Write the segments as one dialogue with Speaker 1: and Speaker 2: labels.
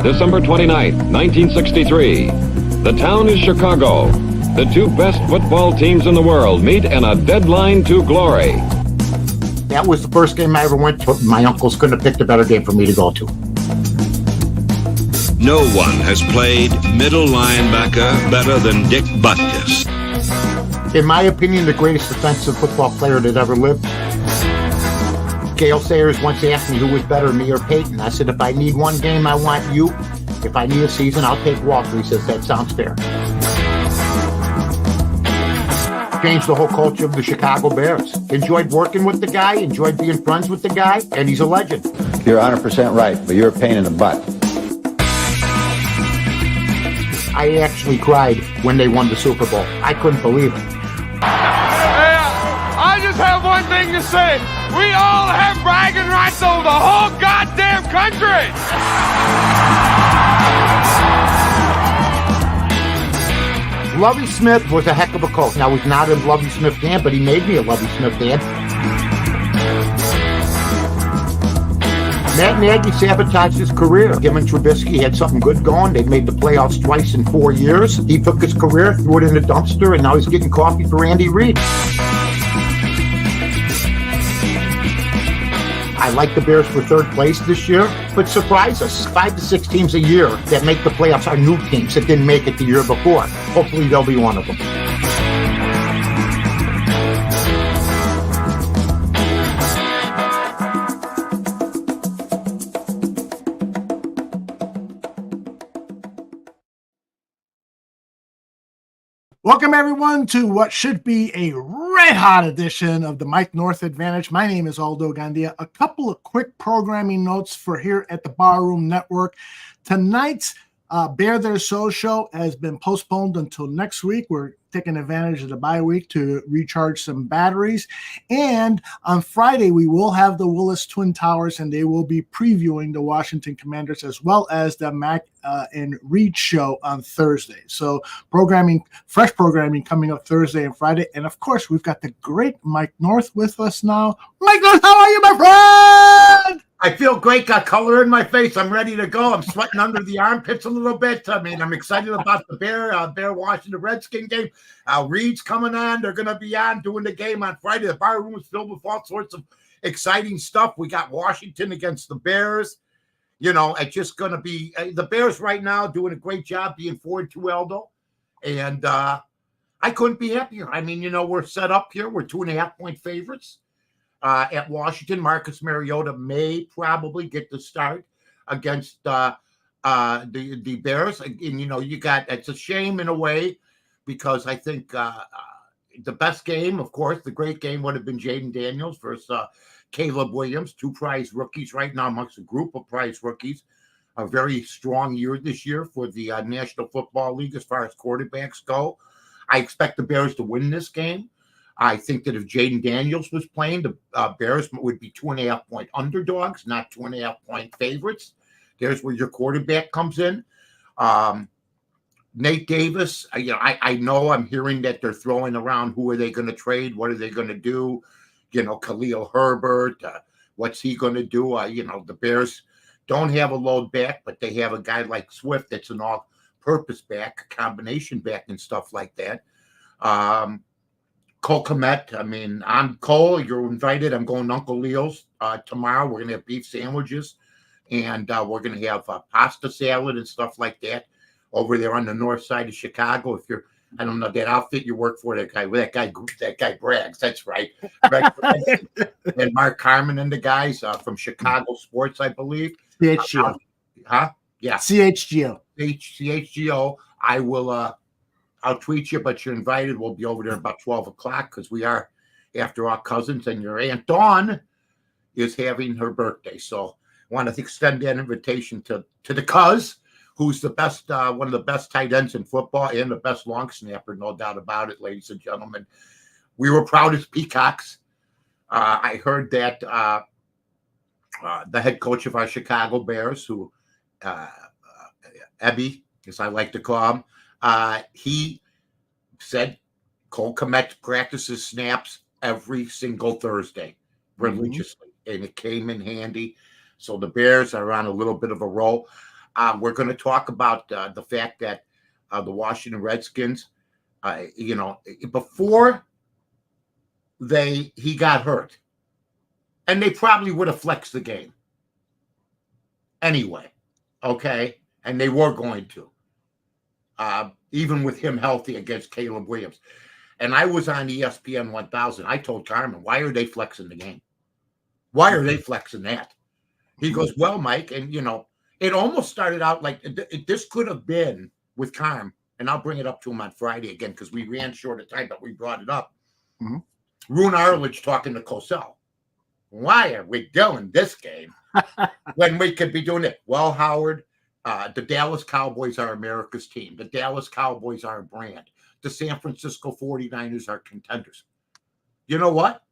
Speaker 1: December 29th, 1963. The town is Chicago. The two best football teams in the world meet in a deadline to glory.
Speaker 2: That was the first game I ever went to. My uncles couldn't have picked a better game for me to go to.
Speaker 3: No one has played middle linebacker better than Dick Butkus.
Speaker 2: In my opinion, the greatest defensive football player that ever lived. Gale Sayers once asked me who was better, me or Peyton. I said, if I need one game, I want you. If I need a season, I'll take Walter. He says, that sounds fair. Changed the whole culture of the Chicago Bears. Enjoyed working with the guy, enjoyed being friends with the guy, and he's a legend.
Speaker 4: You're 100% right, but you're a pain in the butt.
Speaker 2: I actually cried when they won the Super Bowl. I couldn't believe it.
Speaker 5: Hey, I just have one thing to say. We all have bragging rights over the whole goddamn country.
Speaker 2: Lovie Smith was a heck of a coach. Now, I was not a Lovie Smith fan, but he made me a Lovie Smith fan. Matt Nagy sabotaged his career. Him and Trubisky had something good going. They made the playoffs twice in 4 years. He took his career, threw it in the dumpster, and now he's getting coffee for Andy Reid. I like the Bears for third place this year, but surprise us. 5 to 6 teams a year that make the playoffs are new teams that didn't make it the year before. Hopefully they'll be one of them.
Speaker 6: Welcome, everyone, to what should be a red-hot edition of the Mike North Advantage. My name is Aldo Gandia. A couple of quick programming notes for here at the Barroom Network. Tonight's Bear Their Soul show has been postponed until next week. We're taking advantage of the bye week to recharge some batteries. And on Friday, we will have the Willis Twin Towers, and they will be previewing the Washington Commanders as well as the Mac and Reed show on Thursday. So fresh programming coming up Thursday and Friday. And of course, we've got the great Mike North with us now. Mike North, how are you, my friend?
Speaker 2: I feel great. Got color in my face. I'm ready to go. I'm sweating under the armpits a little bit. I mean, I'm excited about the Bear Washington Redskin game. Reed's coming on. They're going to be on doing the game on Friday. The bar room is filled with all sorts of exciting stuff. We got Washington against the Bears. You know, it's just going to be the Bears right now doing a great job being 4-2, Aldo. And I couldn't be happier. I mean, you know, we're set up here. We're 2.5-point favorites. At Washington, Marcus Mariota may probably get the start against the Bears. And, you know, it's a shame in a way because I think the best game, of course, the great game would have been Jaden Daniels versus Caleb Williams, 2 prize rookies right now amongst a group of prize rookies. A very strong year this year for the National Football League as far as quarterbacks go. I expect the Bears to win this game. I think that if Jaden Daniels was playing, the Bears would be 2.5-point underdogs, not 2.5-point favorites. There's where your quarterback comes in. Nate Davis, I know I'm hearing that they're throwing around who are they going to trade? What are they going to do? You know, Khalil Herbert, what's he going to do? The Bears don't have a load back, but they have a guy like Swift that's an all-purpose back, a combination back and stuff like that. Cole Kmet, I mean, I'm Cole. You're invited. I'm going to Uncle Leo's tomorrow. We're going to have beef sandwiches, and we're going to have pasta salad and stuff like that over there on the north side of Chicago. If you're, I don't know, that outfit you work for, that guy brags. That's right. And Mark Carmen and the guys from Chicago Sports, I believe.
Speaker 6: CHGO.
Speaker 2: Yeah.
Speaker 6: CHGO.
Speaker 2: CHGO. I will. I'll tweet you, but you're invited. We'll be over there about 12 o'clock because we are, after all, cousins. And your Aunt Dawn is having her birthday. So I want to extend that invitation to the cuz, who's the best, one of the best tight ends in football and the best long snapper, no doubt about it, ladies and gentlemen. We were proud as peacocks. I heard that the head coach of our Chicago Bears, who Ebby, as I like to call him, he said Cole Kmet practices snaps every single Thursday religiously, and it came in handy. So the Bears are on a little bit of a roll. We're going to talk about the fact that the Washington Redskins, before he got hurt, and they probably would have flexed the game anyway, okay? And they were going to, even with him healthy against Caleb Williams. And I was on ESPN 1000. I told Carmen, why are they flexing the game? Why are they flexing that? He goes, well, Mike, and, it almost started out like this could have been with Carm, and I'll bring it up to him on Friday again because we ran short of time, but we brought it up. Rune Arledge talking to Cosell. Why are we doing this game when we could be doing it? Well, Howard, the Dallas Cowboys are America's team. The Dallas Cowboys are a brand. The San Francisco 49ers are contenders. You know what?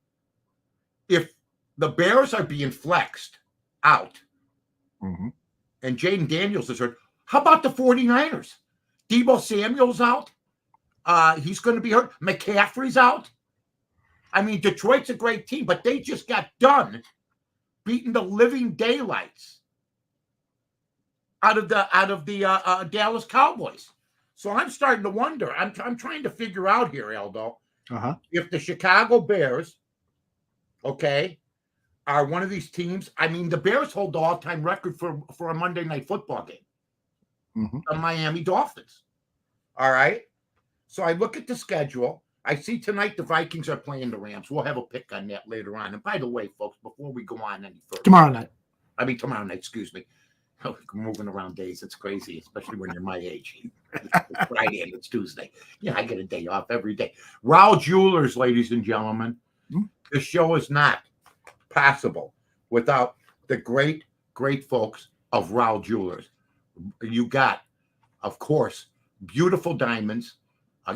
Speaker 2: If the Bears are being flexed out and Jaden Daniels is hurt, how about the 49ers? Deebo Samuel's out. He's going to be hurt. McCaffrey's out. I mean, Detroit's a great team, but they just got done beating the living daylights out of the Dallas Cowboys. So I'm starting to wonder. I'm trying to figure out here, Aldo, if the Chicago Bears, are one of these teams. I mean, the Bears hold the all-time record for a Monday Night Football game. The Miami Dolphins. All right. So I look at the schedule. I see tonight the Vikings are playing the Rams. We'll have a pick on that later on. And by the way, folks, before we go on any further. Tomorrow night, excuse me. Oh, moving around days, it's crazy, especially when you're my age. It's Friday and it's Tuesday. Yeah, I get a day off every day. Raul Jewelers, ladies and gentlemen. This show is not possible without the great, great folks of Raul Jewelers. You got, of course, beautiful diamonds.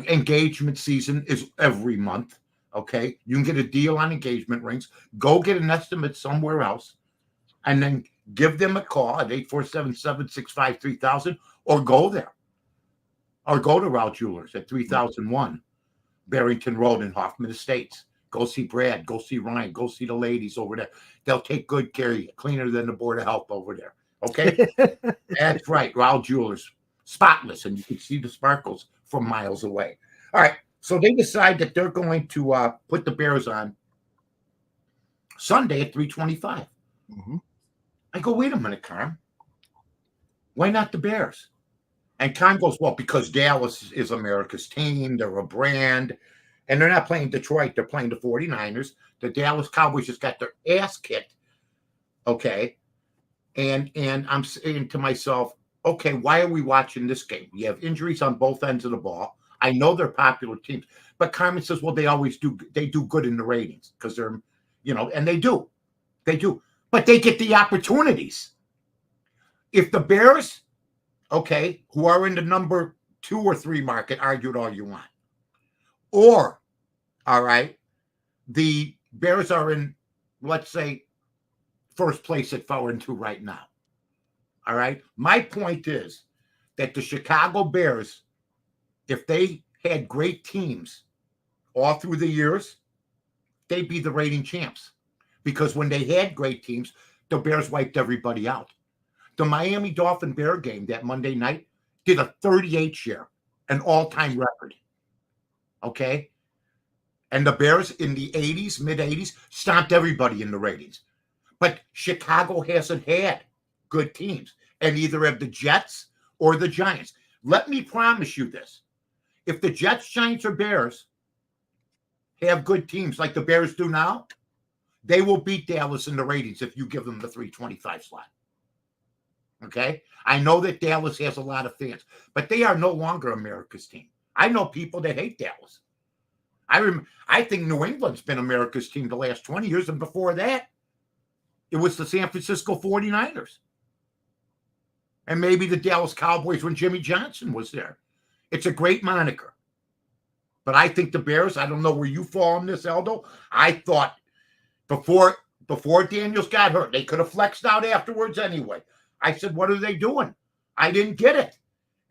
Speaker 2: Engagement season is every month, okay? You can get a deal on engagement rings. Go get an estimate somewhere else, and then give them a call at 847-765-3000, or go there. Or go to Raul Jewelers at 3001 Barrington Road in Hoffman Estates. Go see Brad. Go see Ryan. Go see the ladies over there. They'll take good care of you. Cleaner than the Board of Health over there, okay? That's right, Raul Jewelers. Spotless, and you can see the sparkles from miles away. All right, so they decide that they're going to put the Bears on Sunday at 3:25. I go, wait a minute, Carm. Why not the Bears? And Carm goes, well, because Dallas is America's team. They're a brand, and they're not playing Detroit. They're playing the 49ers. The Dallas Cowboys just got their ass kicked, okay? And I'm saying to myself, okay, why are we watching this game? You have injuries on both ends of the ball. I know they're popular teams, but Carmen says, well, they always do. They do good in the ratings because they're, and they do. But they get the opportunities. If the Bears, who are in the number 2 or 3 market, argue it all you want. Or, all right, the Bears are in, let's say, first place at 4-2 right now. All right. My point is that the Chicago Bears, if they had great teams all through the years, they'd be the rating champs. Because when they had great teams, the Bears wiped everybody out. The Miami Dolphin Bear game that Monday night did a 38 share, an all-time record. Okay. And the Bears in the 80s, mid-80s, stomped everybody in the ratings. But Chicago hasn't had good teams, and either have the Jets or the Giants. Let me promise you this. If the Jets, Giants, or Bears have good teams like the Bears do now, they will beat Dallas in the ratings if you give them the 325 slot. Okay? I know that Dallas has a lot of fans, but they are no longer America's team. I know people that hate Dallas. I think New England's been America's team the last 20 years, and before that, it was the San Francisco 49ers. And maybe the Dallas Cowboys when Jimmy Johnson was there. It's a great moniker. But I think the Bears, I don't know where you fall on this, Aldo. I thought before Daniels got hurt, they could have flexed out afterwards anyway. I said, what are they doing? I didn't get it.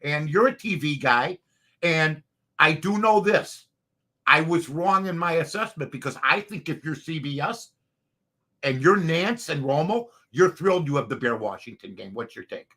Speaker 2: And you're a TV guy, and I do know this. I was wrong in my assessment because I think if you're CBS and you're Nance and Romo, you're thrilled you have the Bear-Washington game. What's your take?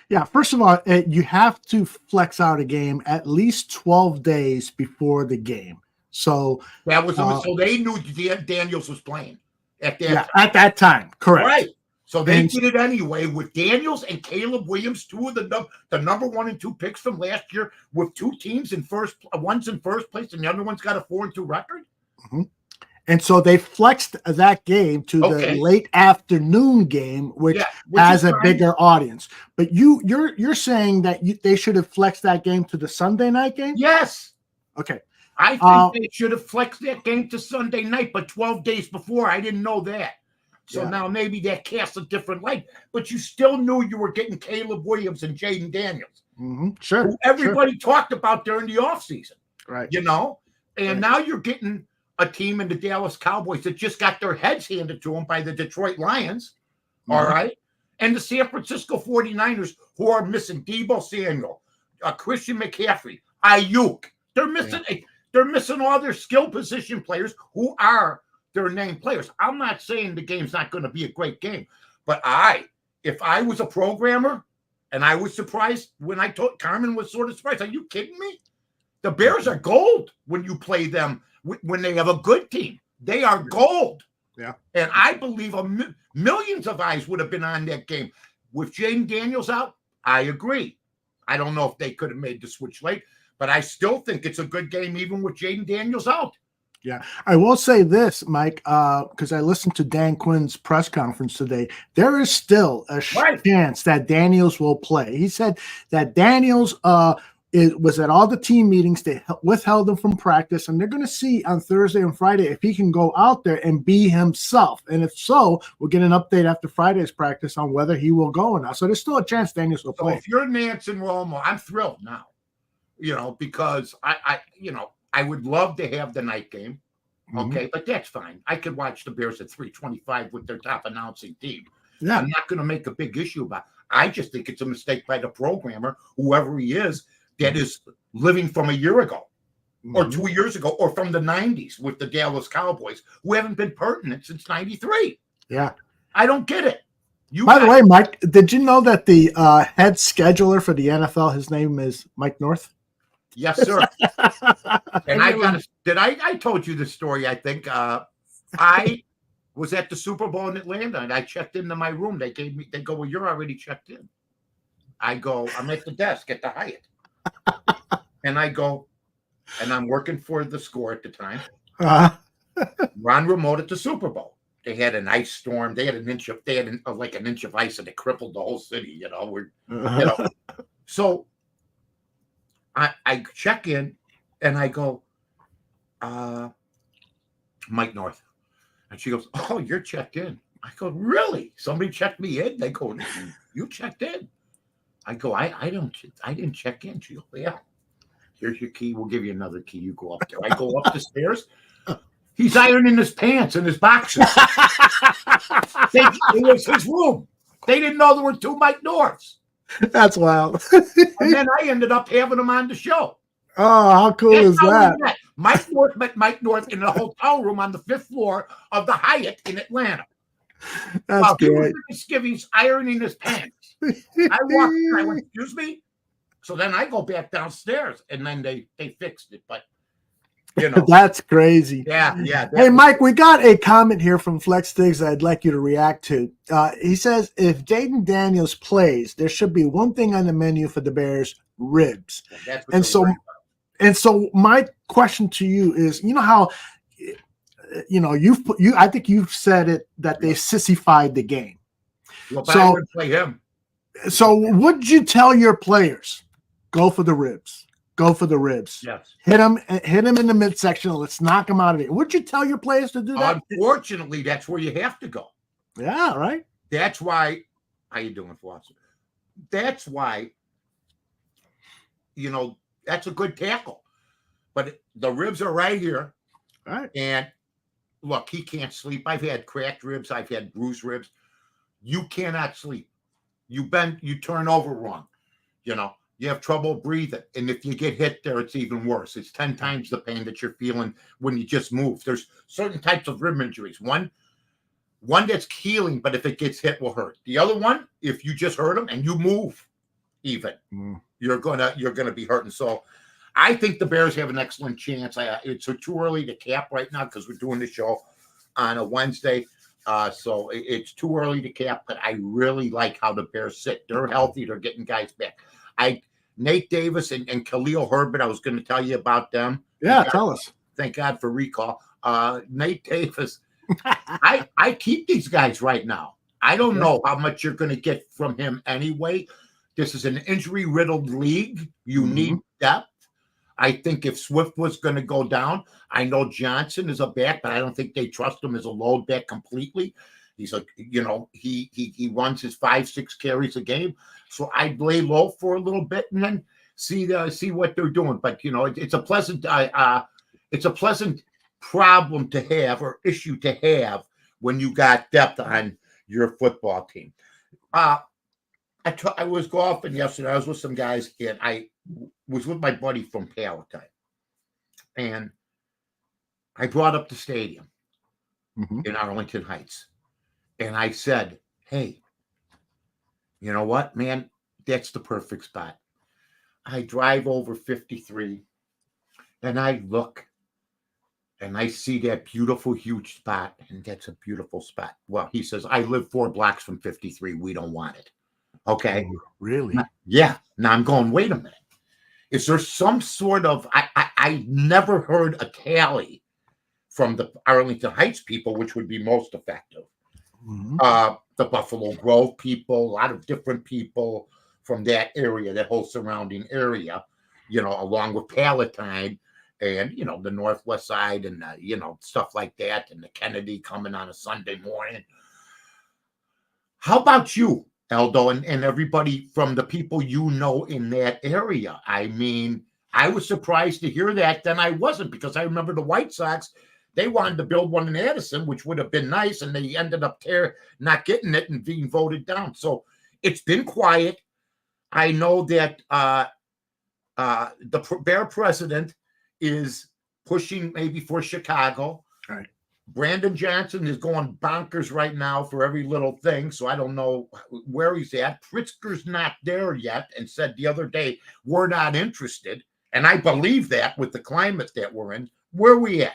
Speaker 6: Yeah, first of all, you have to flex out a game at least 12 days before the game. So
Speaker 2: that was so they knew Daniels was playing at that time.
Speaker 6: At that time, correct.
Speaker 2: Right. So they did it anyway with Daniels and Caleb Williams, two of the number 1 and 2 picks from last year, with two teams in first, one's in first place and the other one's got a 4-2 record.
Speaker 6: Mm-hmm. And so they flexed that game to the late afternoon game, which has a bigger audience. But you're saying that they should have flexed that game to the Sunday night game?
Speaker 2: Yes.
Speaker 6: Okay.
Speaker 2: I think they should have flexed that game to Sunday night, but 12 days before, I didn't know that. So now maybe that casts a different light. But you still knew you were getting Caleb Williams and Jaden Daniels.
Speaker 6: Mm-hmm. Sure.
Speaker 2: Who everybody talked about during the offseason.
Speaker 6: Right.
Speaker 2: You know? And now you're getting a team in the Dallas Cowboys that just got their heads handed to them by the Detroit Lions, all right? And the San Francisco 49ers, who are missing Deebo Samuel, Christian McCaffrey, Ayuk. They're missing all their skill position players who are their name players. I'm not saying the game's not going to be a great game, but if I was a programmer and I was surprised when I told Carmen was sort of surprised, are you kidding me? The Bears are gold when you play them. When they have a good team, they are gold.
Speaker 6: Yeah.
Speaker 2: And I believe millions of eyes would have been on that game. With Jaden Daniels out, I agree. I don't know if they could have made the switch late, but I still think it's a good game even with Jaden Daniels out.
Speaker 6: Yeah. I will say this, Mike, because I listened to Dan Quinn's press conference today. There is still a chance that Daniels will play. He said that Daniels it was at all the team meetings. They withheld him from practice, and they're going to see on Thursday and Friday if he can go out there and be himself. And if so, we'll get an update after Friday's practice on whether he will go or not. So there's still a chance Daniels will play.
Speaker 2: So if you're Nance and Romo, I'm thrilled now, because I would love to have the night game. Okay, but that's fine. I could watch the Bears at 3:25 with their top announcing team. Yeah. I'm not going to make a big issue about it. I just think it's a mistake by the programmer, whoever he is, that is living from a year ago or 2 years ago or from the 90s with the Dallas Cowboys, who haven't been pertinent since 93.
Speaker 6: Yeah.
Speaker 2: I don't get it.
Speaker 6: By the way, Mike, did you know that the head scheduler for the NFL, his name is Mike North?
Speaker 2: Yes, sir. And I told you this story, I think. I was at the Super Bowl in Atlanta, and I checked into my room. They go, well, you're already checked in. I go, I'm at the desk at the Hyatt. And I go, and I'm working for the Score at the time. Ron remote at the Super Bowl. They had an ice storm. They had an inch of ice, and it crippled the whole city. So I check in, and I go, Mike North, and she goes, "Oh, you're checked in." I go, "Really? Somebody checked me in?" They go, "You checked in." I go, I didn't check in. She goes, "Yeah, here's your key. We'll give you another key. You go up there." I go up the stairs. He's ironing his pants and his boxers. It was his room. They didn't know there were two Mike Norths.
Speaker 6: That's wild.
Speaker 2: And then I ended up having him on the show.
Speaker 6: Oh, how cool is that?
Speaker 2: Mike North met Mike North in a hotel room on the 5th floor of the Hyatt in Atlanta.
Speaker 6: That's great.
Speaker 2: He's ironing his pants. I walked in, I went, "Excuse me?" So then I go back downstairs, and then they fixed it. But
Speaker 6: that's crazy.
Speaker 2: Yeah.
Speaker 6: Hey, Mike, we got a comment here from Flex Diggs I'd like you to react to. He says, if Jaden Daniels plays, there should be one thing on the menu for the Bears: ribs. And so my question to you is, how I think you've said it that they sissified the game.
Speaker 2: Well, but I would play him.
Speaker 6: So would you tell your players, go for the ribs? Go for the ribs.
Speaker 2: Yes.
Speaker 6: Hit him in the midsection. Let's knock him out of it. Would you tell your players to do that?
Speaker 2: Unfortunately, that's where you have to go.
Speaker 6: Yeah, right.
Speaker 2: That's why. How you doing, Foster? That's why. That's a good tackle, but the ribs are right here.
Speaker 6: All right.
Speaker 2: And look, he can't sleep. I've had cracked ribs. I've had bruised ribs. You cannot sleep. You turn over wrong. You have trouble breathing. And if you get hit there, it's even worse. It's 10 times the pain that you're feeling when you just move. There's certain types of rib injuries. One that's healing, but if it gets hit, will hurt. The other one, if you just hurt them and you move, even you're gonna be hurting. So, I think the Bears have an excellent chance. It's too early to cap right now because we're doing the show on a Wednesday. So it's too early to cap, but I really like how the Bears sit. They're healthy. They're getting guys back. Nate Davis and Khalil Herbert, I was going to tell you about them.
Speaker 6: Yeah, tell us.
Speaker 2: Thank God for recall. Nate Davis, I keep these guys right now. I don't know how much you're going to get from him anyway. This is an injury-riddled league. You need depth. I think if Swift was going to go down, I know Johnson is a back, but I don't think they trust him as a load back completely. He's like, he runs his 5-6 carries a game. So I'd lay low for a little bit and then see what they're doing. But it's a pleasant problem to have or issue to have when you got depth on your football team. I was golfing yesterday. I was with some guys and I was with my buddy from Palatine, and I brought up the stadium in Arlington Heights, and I said, "Hey, you know what, man? That's the perfect spot." I drive over 53, and I look, and I see that beautiful, huge spot, and that's a beautiful spot. Well, he says, "I live 4 blocks from 53. We don't want it." Okay,
Speaker 6: really?
Speaker 2: Yeah. Now I'm going, wait a minute. Is there some sort of I never heard a tally from the Arlington Heights people, which would be most effective. The Buffalo Grove people, a lot of different people from that area, that whole surrounding area, along with Palatine and, the Northwest Side and, stuff like that, and the Kennedy coming on a Sunday morning. How about you, Aldo, and everybody from the people in that area? I mean, I was surprised to hear that. Then I wasn't, because I remember the White Sox, they wanted to build one in Addison, which would have been nice, and they ended up not getting it and being voted down. So it's been quiet. I know that the Bear president is pushing maybe for Chicago.
Speaker 6: All right.
Speaker 2: Brandon Johnson is going bonkers right now for every little thing, so I don't know where he's at. Pritzker's not there yet and said the other day, we're not interested. And I believe that with the climate that we're in. Where are we at?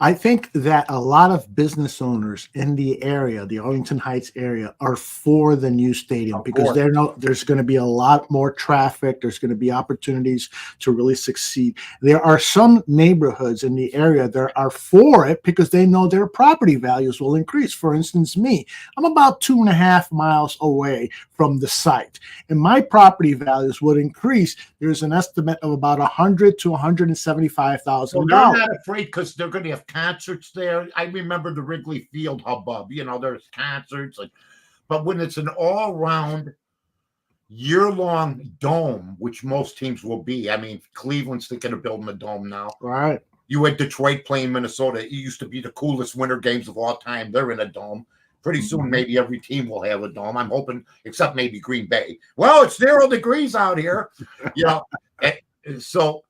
Speaker 6: I think that a lot of business owners in the area, the Arlington Heights area, are for the new stadium because they know there's going to be a lot more traffic. There's going to be opportunities to really succeed. There are some neighborhoods in the area that are for it because they know their property values will increase. For instance, me, I'm about 2.5 miles away from the site, and my property values would increase. There's an estimate of about $100,000 to $175,000.
Speaker 2: Well, they're not afraid because they're going to have concerts there. I remember the Wrigley Field hubbub. There's concerts, but when it's an all-round, year-long dome, which most teams will be. I mean, Cleveland's thinking of building a dome now.
Speaker 6: Right.
Speaker 2: You had Detroit playing Minnesota. It used to be the coolest winter games of all time. They're in a dome. Pretty soon, maybe every team will have a dome. I'm hoping, except maybe Green Bay. Well, it's 0 degrees out here. So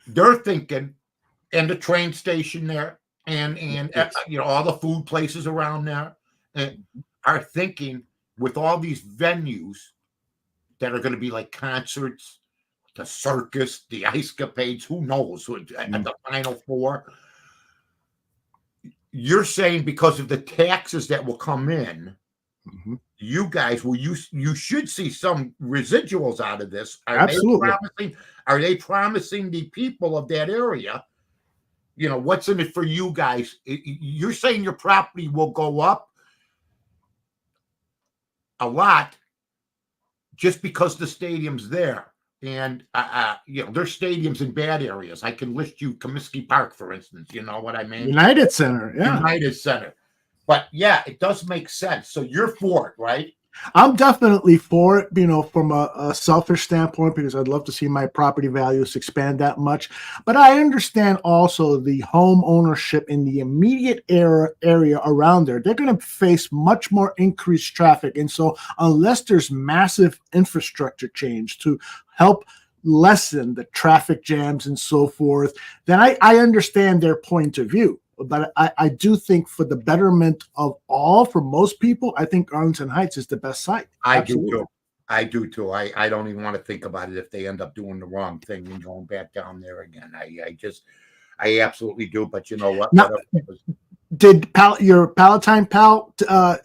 Speaker 2: they're thinking, and the train station there, and all the food places around there are thinking with all these venues that are going to be like concerts, the circus, the ice capades, who knows, and the Final Four. You're saying because of the taxes that will come in, you guys you should see some residuals out of this.
Speaker 6: Absolutely.
Speaker 2: Are they promising the people of that area? What's in it for you guys? You're saying your property will go up a lot just because the stadium's there. And, there's stadiums in bad areas. I can list you Comiskey Park, for instance. You know what I mean?
Speaker 6: United Center, yeah.
Speaker 2: United Center. But, yeah, it does make sense. So you're for it, right?
Speaker 6: I'm definitely for it, from a selfish standpoint, because I'd love to see my property values expand that much. But I understand also the home ownership in the immediate area around there. They're going to face much more increased traffic. And so, unless there's massive infrastructure change to help lessen the traffic jams and so forth, then I understand their point of view. But I do think for the betterment of all, for most people, I think Arlington Heights is the best site.
Speaker 2: I
Speaker 6: Absolutely.
Speaker 2: do too. I do too. I don't even want to think about it if they end up doing the wrong thing and going back down there again. I absolutely do. But you know what?
Speaker 6: Now, did your Palatine pal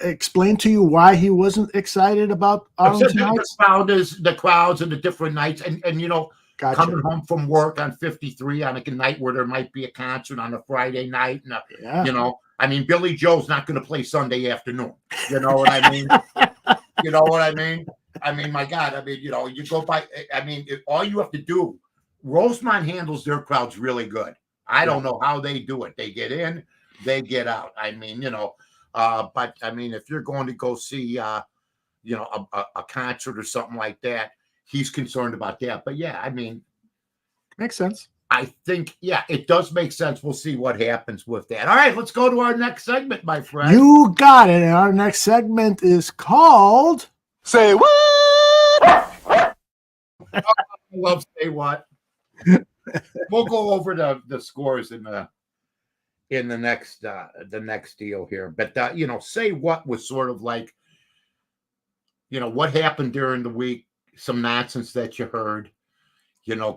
Speaker 6: explain to you why he wasn't excited about Arlington Heights?
Speaker 2: The crowds and the different nights, and
Speaker 6: Gotcha.
Speaker 2: coming home from work on 53 on a night where there might be a concert on a Friday night, and I mean, Billy Joe's not going to play Sunday afternoon. You know what I mean? You know what I mean? I mean, my God, I mean, you go by. I mean, all you have to do. Rosemont handles their crowds really good. I don't know how they do it. They get in, they get out. I mean, but I mean, if you're going to go see, a concert or something like that, he's concerned about that. But yeah, I mean,
Speaker 6: makes sense.
Speaker 2: I think, it does make sense. We'll see what happens with that. All right, let's go to our next segment, my friend.
Speaker 6: You got it. And our next segment is called
Speaker 5: Say What?
Speaker 2: I love Say What. We'll go over the scores in the next deal here. But Say What was sort of like, what happened during the week, some nonsense that you heard,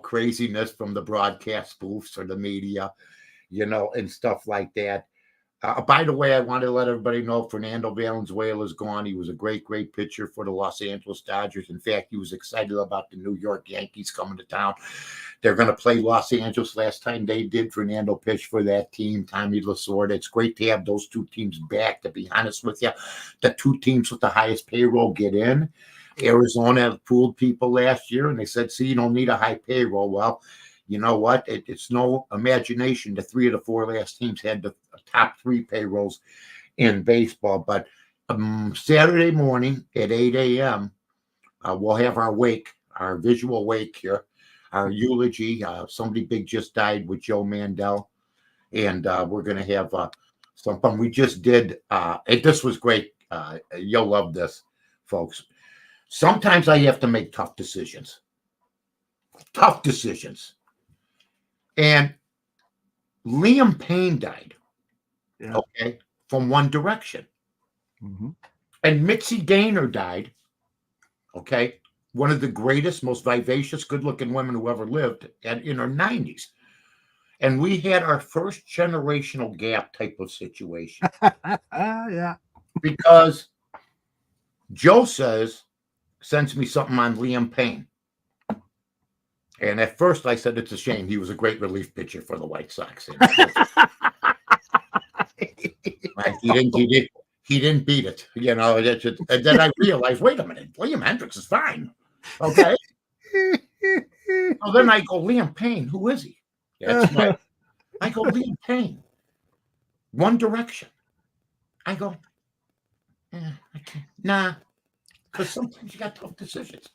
Speaker 2: craziness from the broadcast spoofs or the media, and stuff like that. By the way, I want to let everybody know Fernando Valenzuela is gone. He was a great, great pitcher for the Los Angeles Dodgers. In fact, he was excited about the New York Yankees coming to town. They're going to play Los Angeles. Last time they did, Fernando pitched for that team, Tommy Lasorda. It's great to have those two teams back, to be honest with you. The two teams with the highest payroll get in. Arizona fooled people last year, and they said, see, you don't need a high payroll. Well, you know what? It's no imagination. The three of the four last teams had the top three payrolls in baseball. But Saturday morning at 8 a.m., we'll have our wake, our visual wake here, our eulogy. Somebody big just died with Joe Mandel, and we're going to have some fun. We just did, this was great. You'll love this, folks. Sometimes I have to make tough decisions. And Liam Payne died, from One Direction.
Speaker 6: Mm-hmm.
Speaker 2: And Mitzi Gaynor died, one of the greatest, most vivacious, good-looking women who ever lived, in her 90s. And we had our first generational gap type of situation.
Speaker 6: Yeah.
Speaker 2: Because Joe sends me something on Liam Payne. And at first I said, it's a shame. He was a great relief pitcher for the White Sox. He didn't beat it. And then I realized, wait a minute, Liam Hendricks is fine. Okay. So then I go, Liam Payne, who is he? That's right. I go, Liam Payne, One Direction. I go, I can't. Nah. Because sometimes you got tough decisions.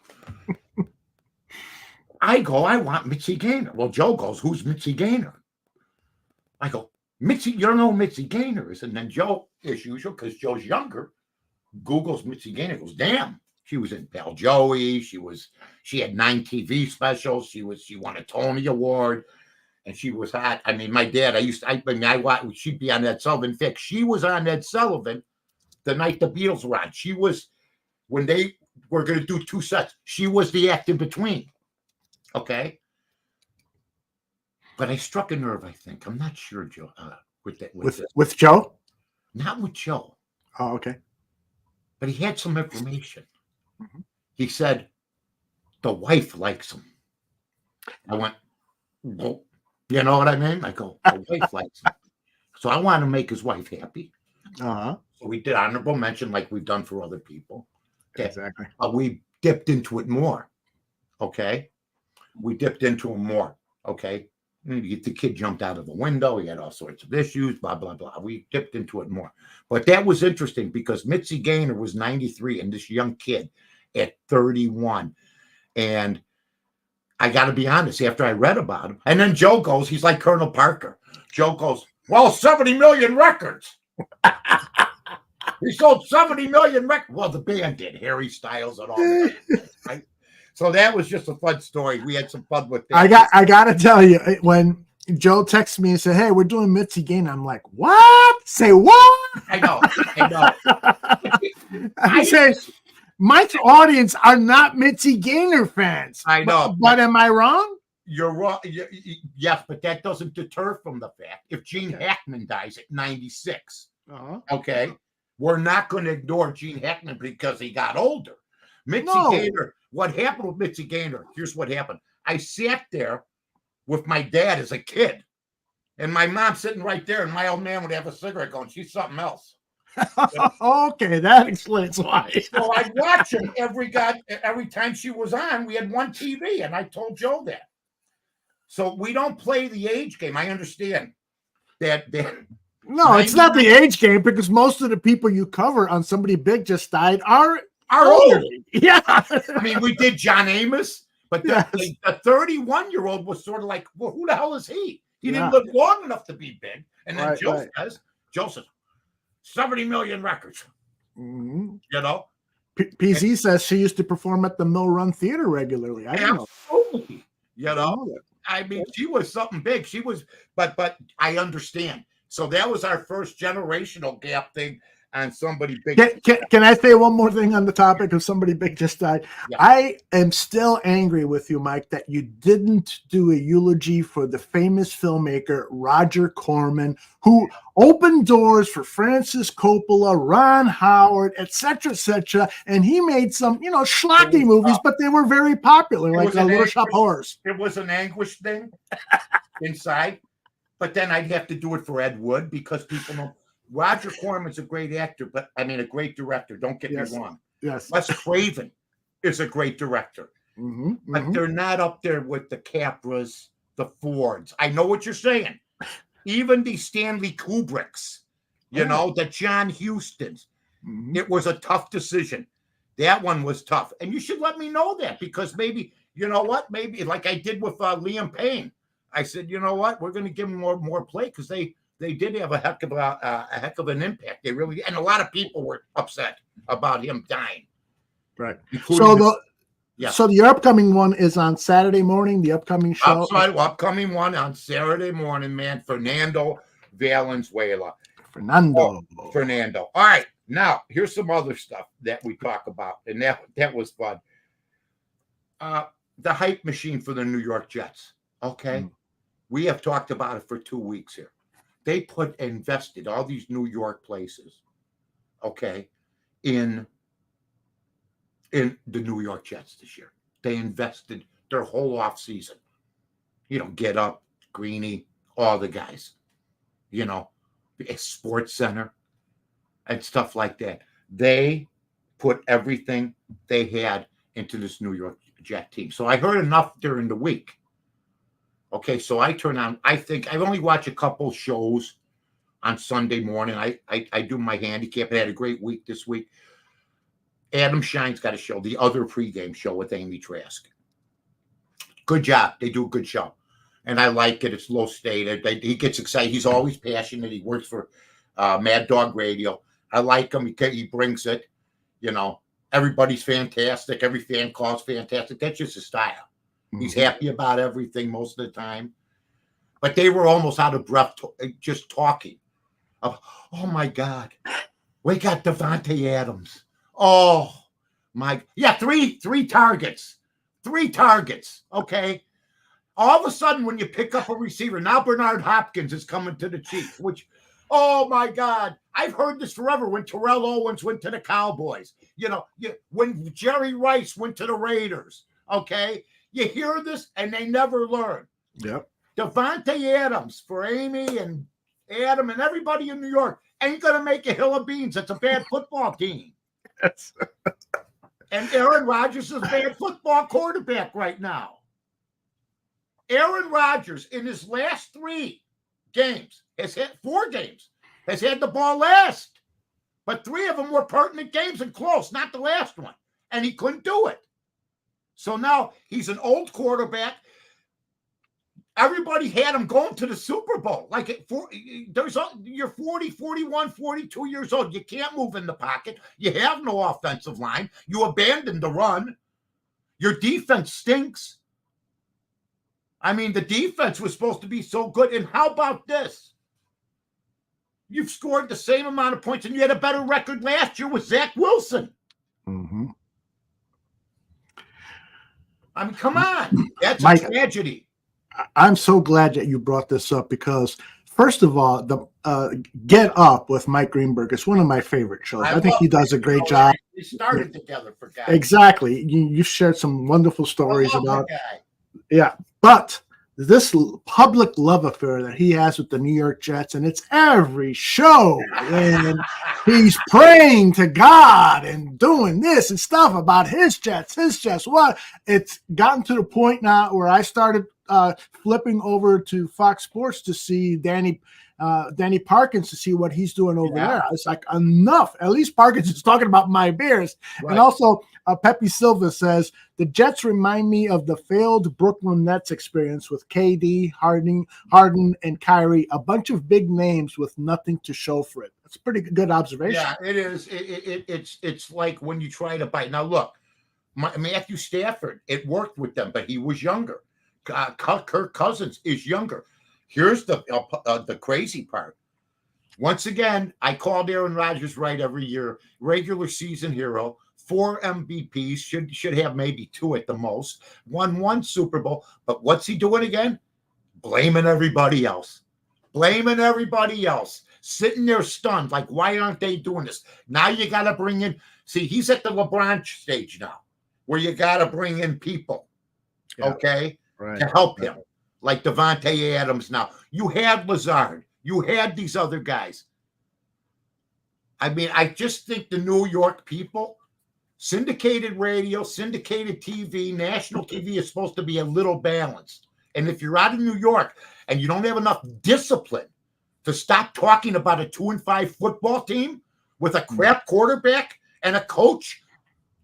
Speaker 2: I go, I want Mitzi Gaynor. Well, Joe goes, who's Mitzi Gaynor? I go, Mitzi, you don't know who Mitzi Gaynor is. And then Joe, as usual, because Joe's younger, Googles Mitzi Gaynor, goes, damn, she was in Pal Joey. She had 9 TV specials. She won a Tony Award, and she was hot. I mean, my dad, I watched, she'd be on Ed Sullivan. In fact, she was on Ed Sullivan the night the Beatles were on. She was, when they were going to do 2 sets, she was the act in between. Okay. But I struck a nerve, I think. I'm not sure, Joe.
Speaker 6: With Joe?
Speaker 2: Not with Joe.
Speaker 6: Oh, okay.
Speaker 2: But he had some information.
Speaker 6: Mm-hmm.
Speaker 2: He said, the wife likes him. I went, well, you know what I mean? I go, the wife likes him. So I want to make his wife happy.
Speaker 6: Uh-huh.
Speaker 2: So we did honorable mention like we've done for other people.
Speaker 6: Exactly.
Speaker 2: We dipped into it more. Okay. We dipped into him more. Okay. The kid jumped out of the window. He had all sorts of issues, blah, blah, blah. We dipped into it more. But that was interesting because Mitzi Gaynor was 93 and this young kid at 31. And I got to be honest, after I read about him, and then Joe goes, he's like Colonel Parker. Joe goes, well, 70 million records. He sold 70 million records. Well, the band did, Harry Styles and all that, right? So that was just a fun story. We had some fun with that.
Speaker 6: I got to tell you, when Joe texted me and said, hey, we're doing Mitzi Gaynor, I'm like, what? Say what?
Speaker 2: I know.
Speaker 6: I say, Mike's audience are not Mitzi Gaynor fans.
Speaker 2: I know.
Speaker 6: But am I wrong?
Speaker 2: You're wrong. Yes, but that doesn't deter from the fact if Gene Hackman dies at 96, okay, we're not going to ignore Gene Hackman because he got older. Mitzi Gaynor, what happened with Mitzi Gaynor? Here's what happened. I sat there with my dad as a kid, and my mom sitting right there, and my old man would have a cigarette going, she's something else.
Speaker 6: Okay, that explains why.
Speaker 2: So I'd watch him every time she was on. We had one TV, and I told Joe that. So we don't play the age game. I understand that.
Speaker 6: No, it's not the age game because most of the people you cover on Somebody Big Just Died are
Speaker 2: old.
Speaker 6: Yeah.
Speaker 2: I mean, we did John Amos, but the 31-year-old was sort of like, well, who the hell is he? He didn't live long enough to be big. And then Joe says, 70 million records.
Speaker 6: Mm-hmm.
Speaker 2: You know?
Speaker 6: PZ says she used to perform at the Mill Run Theater regularly.
Speaker 2: Absolutely. You know? I mean, she was something big. She was, but I understand. So that was our first generational gap thing on Somebody Big.
Speaker 6: Can I say one more thing on the topic of Somebody Big Just Died? Yeah. I am still angry with you, Mike, that you didn't do a eulogy for the famous filmmaker Roger Corman, who opened doors for Francis Coppola, Ron Howard, etc., and he made some, schlocky movies, but they were very popular, like Little Shop Horrors.
Speaker 2: It was an anguish thing inside, but then I'd have to do it for Ed Wood because people know. Roger Corman's a great actor, a great director. Don't get me wrong.
Speaker 6: Yes.
Speaker 2: Les Craven is a great director.
Speaker 6: Mm-hmm,
Speaker 2: but they're not up there with the Capras, the Fords. I know what you're saying. Even the Stanley Kubricks, the John Hustons. Mm-hmm. It was a tough decision. That one was tough. And you should let me know that because maybe, maybe like I did with Liam Payne. I said, you know what? We're going to give him more play because they did have a heck of an impact. They really, and a lot of people were upset about him dying.
Speaker 6: Right. So the upcoming one is on Saturday morning. The upcoming show.
Speaker 2: Upcoming one on Saturday morning, man. Fernando Valenzuela.
Speaker 6: Fernando.
Speaker 2: All right. Now here's some other stuff that we talk about, and that was fun. The hype machine for the New York Jets. Okay, we have talked about it for 2 weeks here. They invested all these New York places, okay, in the New York Jets this year. They invested their whole offseason. Get Up, Greeny, all the guys, Sports Center and stuff like that. They put everything they had into this New York Jet team. So I heard enough during the week. Okay, so I turn on, I think I only watch a couple shows on Sunday morning. I do my handicap. I had a great week this week. Adam Shine's got a show, the other pregame show with Amy Trask. Good job. They do a good show. And I like it. It's low state. He gets excited. He's always passionate. He works for Mad Dog Radio. I like him. He brings it. Everybody's fantastic. Every fan call's fantastic. That's just his style. He's happy about everything most of the time. But they were almost out of breath just talking. Oh, my God. We got Devontae Adams. Oh, my. Yeah, three targets. 3 targets, okay? All of a sudden, when you pick up a receiver, now Bernard Hopkins is coming to the Chiefs, which, oh, my God. I've heard this forever when Terrell Owens went to the Cowboys. When Jerry Rice went to the Raiders, okay? You hear this, and they never learn.
Speaker 6: Yep.
Speaker 2: Devontae Adams for Amy and Adam and everybody in New York ain't going to make a hill of beans. It's a bad football team.
Speaker 6: Yes.
Speaker 2: And Aaron Rodgers is a bad football quarterback right now. Aaron Rodgers in his last 3 games has hit 4 games, has had the ball last. But 3 of them were pertinent games and close, not the last one. And he couldn't do it. So now he's an old quarterback. Everybody had him going to the Super Bowl. Like you're 40, 41, 42 years old. You can't move in the pocket. You have no offensive line. You abandoned the run. Your defense stinks. I mean, the defense was supposed to be so good. And how about this? You've scored the same amount of points, and you had a better record last year with Zach Wilson.
Speaker 6: Mm-hmm.
Speaker 2: I mean, come on. That's
Speaker 6: Mike,
Speaker 2: a tragedy.
Speaker 6: I'm so glad that you brought this up because, first of all, the Get Up with Mike Greenberg is one of my favorite shows. I think he does a great job.
Speaker 2: We started together for guys.
Speaker 6: Exactly. You shared some wonderful stories about.
Speaker 2: Guy.
Speaker 6: Yeah, but this public love affair that he has with the New York Jets, and it's every show, and he's praying to God and doing this and stuff about his Jets. What? It's gotten to the point now where I started flipping over to Fox Sports to see Danny Parkins to see what he's doing over there. It's like, enough. At least Parkins is talking about my Bears. Right. And also, Pepe Silva says, the Jets remind me of the failed Brooklyn Nets experience with KD, Harden, and Kyrie, a bunch of big names with nothing to show for it. That's a pretty good observation.
Speaker 2: Yeah, it is. It's like when you try to bite. Now, look, Matthew Stafford, it worked with them, but he was younger. Kirk Cousins is younger. Here's the crazy part. Once again, I called Aaron Rodgers right every year. Regular season hero, 4 MVPs, should have maybe 2 at the most. Won 1 Super Bowl. But what's he doing again? Blaming everybody else. Sitting there stunned, like, why aren't they doing this? Now you got to bring in. See, he's at the LeBron stage now, where you got to bring in people, okay, to help him. Like Devontae Adams now. You had Lazard. You had these other guys. I mean, I just think the New York people, syndicated radio, syndicated TV, national TV is supposed to be a little balanced. And if you're out of New York and you don't have enough discipline to stop talking about a 2-5 football team with a crap quarterback and a coach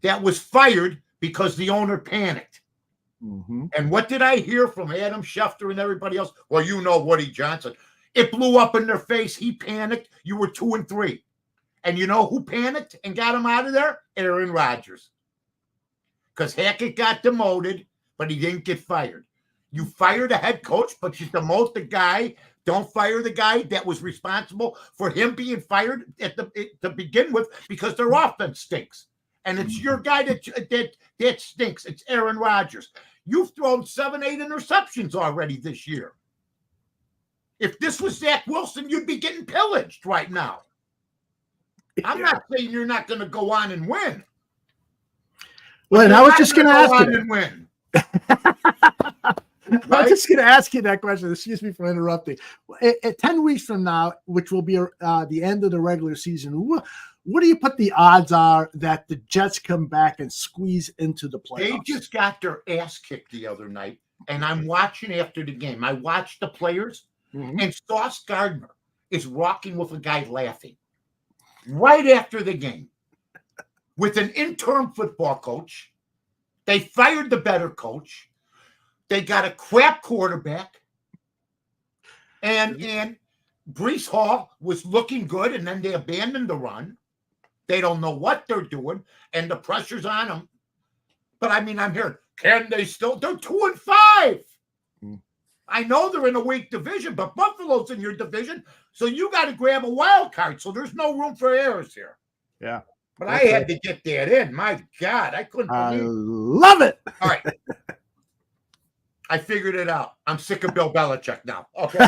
Speaker 2: that was fired because the owner panicked. Mm-hmm. And what did I hear from Adam Schefter and everybody else? Well, you know Woody Johnson. It blew up in their face. He panicked. You were 2-3. And you know who panicked and got him out of there? Aaron Rodgers. Because Hackett got demoted, but he didn't get fired. You fired a head coach, but you demote the guy. Don't fire the guy that was responsible for him being fired to begin with, because their offense stinks. And it's your guy that stinks. It's Aaron Rodgers. You've thrown 7-8 interceptions already this year. If this was Zach Wilson, you'd be getting pillaged right now. I'm not saying you're not going to go on and win.
Speaker 6: Well, and I was just going to ask you.
Speaker 2: And win.
Speaker 6: Right? I was just going to ask you that question. Excuse me for interrupting. 10 weeks from now, which will be the end of the regular season, what do you put the odds are that the Jets come back and squeeze into the playoffs?
Speaker 2: They just got their ass kicked the other night, and I'm watching after the game. I watched the players, and Sauce Gardner is rocking with a guy laughing right after the game with an interim football coach. They fired the better coach. They got a crap quarterback, and Breece Hall was looking good, and then they abandoned the run. They don't know what they're doing, and the pressure's on them. But, I mean, I'm hearing, can they still? They're 2-5. I know they're in a weak division, but Buffalo's in your division, so you got to grab a wild card, so there's no room for errors here.
Speaker 6: Yeah.
Speaker 2: But I had to get that in. My God, I couldn't believe it.
Speaker 6: Love it.
Speaker 2: All right. I figured it out. I'm sick of Bill Belichick now. Okay.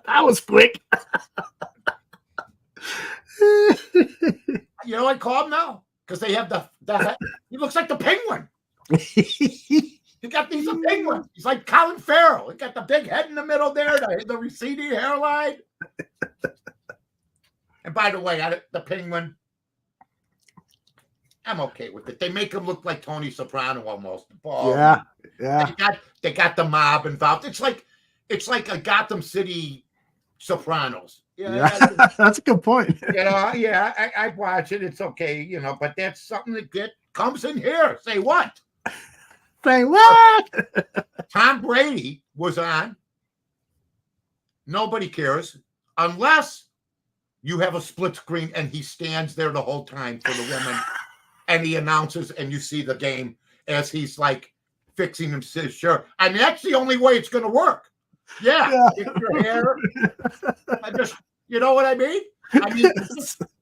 Speaker 6: That was quick.
Speaker 2: You know what I call him now? Because they have the he looks like the Penguin. He got these penguins. He's like Colin Farrell. He got the big head in the middle there, the receding hairline. And by the way, the Penguin, I'm okay with it. They make him look like Tony Soprano almost. Oh,
Speaker 6: Yeah.
Speaker 2: They got the mob involved. It's like a Gotham City Sopranos.
Speaker 6: Yeah. That's a good point.
Speaker 2: I watch it. It's okay, but that's something that comes in here. Say what?
Speaker 6: Say what?
Speaker 2: Tom Brady was on. Nobody cares unless you have a split screen and he stands there the whole time for the women and he announces and you see the game as he's like fixing his shirt. I mean, that's the only way it's going to work. Yeah. Fix your hair. You know what I mean?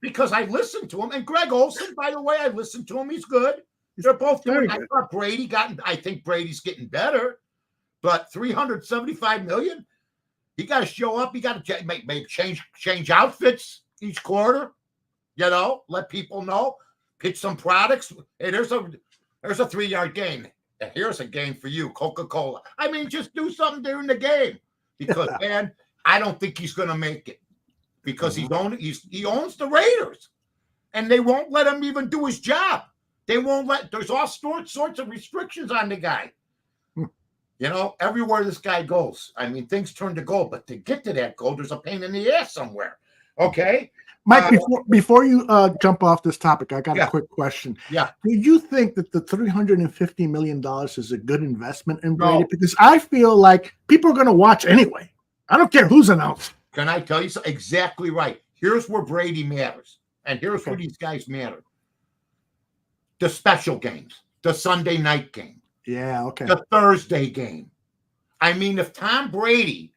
Speaker 2: Because I listened to him. And Greg Olson, by the way, I listened to him. He's good. They're both doing. I thought I think Brady's getting better, but $375 million. He got to show up. He got to make change outfits each quarter. Let people know. Pitch some products. Hey, there's a 3-yard gain. And here's a game for you, Coca-Cola. I mean, just do something during the game because man, I don't think he's going to make it because he owns the Raiders, and they won't let him even do his job. They won't let. There's all sorts of restrictions on the guy. Everywhere this guy goes, I mean, things turn to gold, but to get to that goal, there's a pain in the ass somewhere. Okay,
Speaker 6: Mike. Before you jump off this topic, I got a quick question.
Speaker 2: Yeah,
Speaker 6: do you think that the $350 million is a good investment in Brady? No. Because I feel like people are going to watch anyway. I don't care who's announced.
Speaker 2: Can I tell you something? Exactly right. Here's where Brady matters, and here's where these guys matter. The special games, the Sunday night game.
Speaker 6: Yeah, okay.
Speaker 2: The Thursday game. I mean, if Tom Brady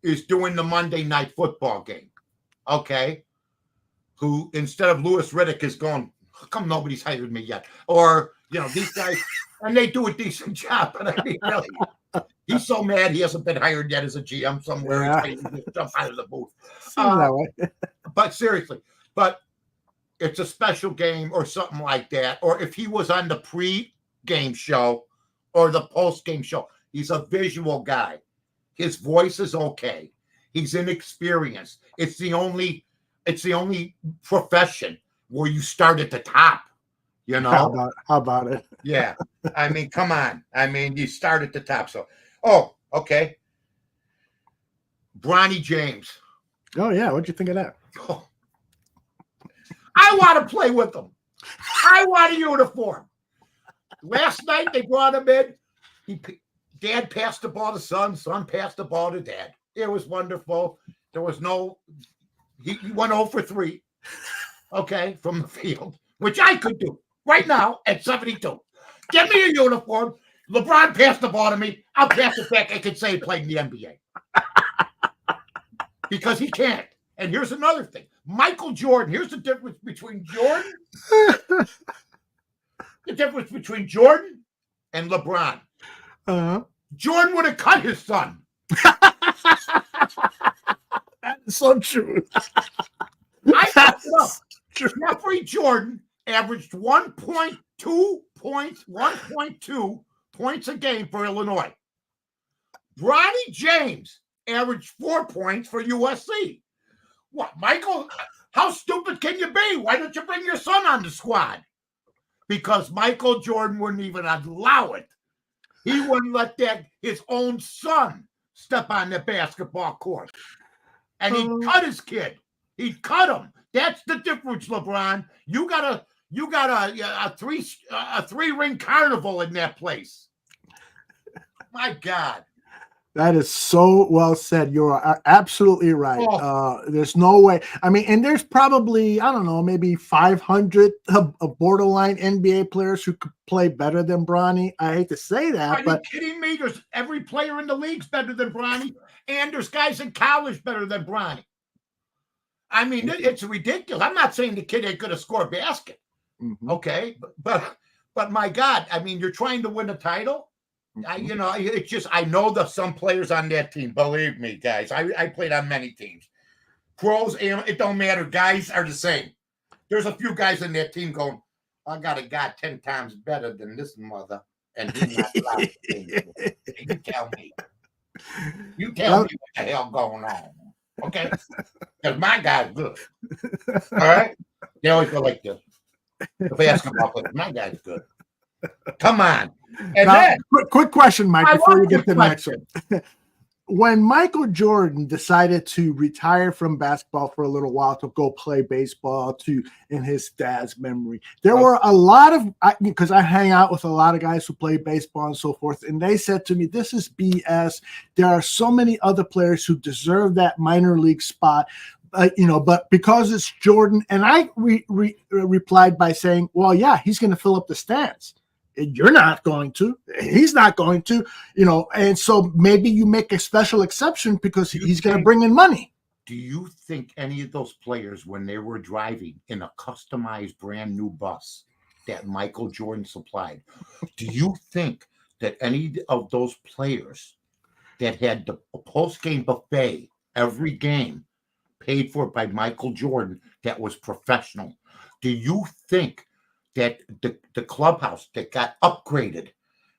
Speaker 2: is doing the Monday night football game, okay, who instead of Louis Riddick is going, how come nobody's hired me yet? Or, these guys, and they do a decent job. But I mean, really, he's so mad he hasn't been hired yet as a GM somewhere.
Speaker 6: Yeah.
Speaker 2: He's ready to jump out of the booth.
Speaker 6: That way.
Speaker 2: But seriously, it's a special game or something like that. Or if he was on the pre-game show or the post-game show, he's a visual guy. His voice is okay. He's inexperienced. It's the only profession where you start at the top.
Speaker 6: How about it?
Speaker 2: Yeah. I mean, come on. I mean, you start at the top. So, okay. Bronny James.
Speaker 6: Oh yeah, what'd you think of that?
Speaker 2: Oh. I want to play with him. I want a uniform. Last night they brought him in. Dad passed the ball to son passed the ball to dad. It was wonderful. There was he went 0 for 3, okay, from the field, which I could do right now at 72. Give me a uniform. LeBron passed the ball to me. I'll pass it back. I could say he played in the NBA. Because he can't. And here's another thing. Michael Jordan. Here's the difference between Jordan. The difference between Jordan and LeBron. Jordan would have cut his son.
Speaker 6: That is so true.
Speaker 2: Jeffrey Jordan averaged 1.2 points a game for Illinois. Bronny James averaged 4 points for USC. What, Michael? How stupid can you be? Why don't you bring your son on the squad? Because Michael Jordan wouldn't even allow it. He wouldn't let his own son step on the basketball court. And he cut his kid. He cut him. That's the difference, LeBron. You got a 3-ring carnival in that place. My God.
Speaker 6: That is so well said. You're absolutely right. There's no way. I mean, and there's probably, I don't know, maybe 500 borderline NBA players who could play better than Bronny. I hate to say that,
Speaker 2: Are you kidding me? There's every player in the league's better than Bronny, and there's guys in college better than Bronny. I mean, it's ridiculous. I'm not saying the kid ain't going to score a basket, okay? But my God, I mean, you're trying to win a title. It's just I know that some players on that team. Believe me, guys, I played on many teams. Pros, it don't matter. Guys are the same. There's a few guys in that team going, I got a guy 10 times better than this mother, and he's not allowed to. You tell me. You tell me what the hell going on, okay? Because my guy's good. All right, they always go like this. The basketball player. My guy's good. Come on. And
Speaker 6: Now,
Speaker 2: then,
Speaker 6: quick question, Mike,
Speaker 2: I
Speaker 6: before
Speaker 2: want
Speaker 6: we get to the
Speaker 2: quick
Speaker 6: next one. When Michael Jordan decided to retire from basketball for a little while to go play baseball in his dad's memory, there were a lot of, because I hang out with a lot of guys who play baseball and so forth, and they said to me, this is BS. There are so many other players who deserve that minor league spot. But because it's Jordan, and I replied by saying, well, yeah, he's going to fill up the stands. You're not going to. He's not going to, and so maybe you make a special exception because he's going to bring in money.
Speaker 2: Do you think any of those players, when they were driving in a customized brand new bus that Michael Jordan supplied, do you think that any of those players that had the post-game buffet every game paid for by Michael Jordan that was professional, do you think that the clubhouse that got upgraded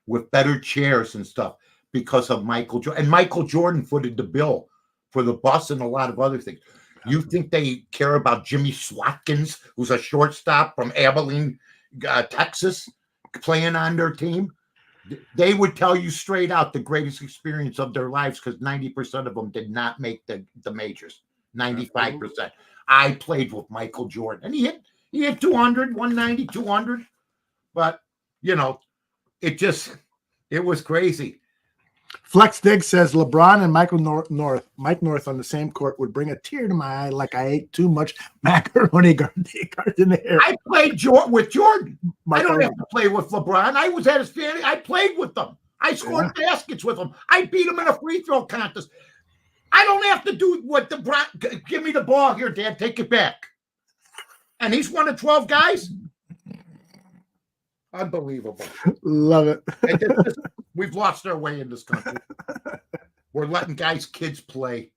Speaker 2: with better chairs and stuff because of Michael Jordan, and Michael Jordan footed the bill for the bus and a lot of other things? You think they care about Jimmy Swatkins, who's a shortstop from Abilene, Texas, playing on their team? They would tell you straight out the greatest experience of their lives, because 90% of them did not make the majors. 95%. I played with Michael Jordan, and he hit 200, 190, 200. But, it was crazy.
Speaker 6: Flex Dig says LeBron and Mike North on the same court would bring a tear to my eye like I ate too much macaroni gardenia.
Speaker 2: I played with Jordan. I don't have to play with LeBron. I was at his family. I played with them. I scored baskets with him. I beat him in a free throw contest. I don't have to do what give me the ball here, Dad. Take it back. And he's one of 12 guys. Unbelievable.
Speaker 6: Love it.
Speaker 2: We've lost our way in this country. We're letting kids play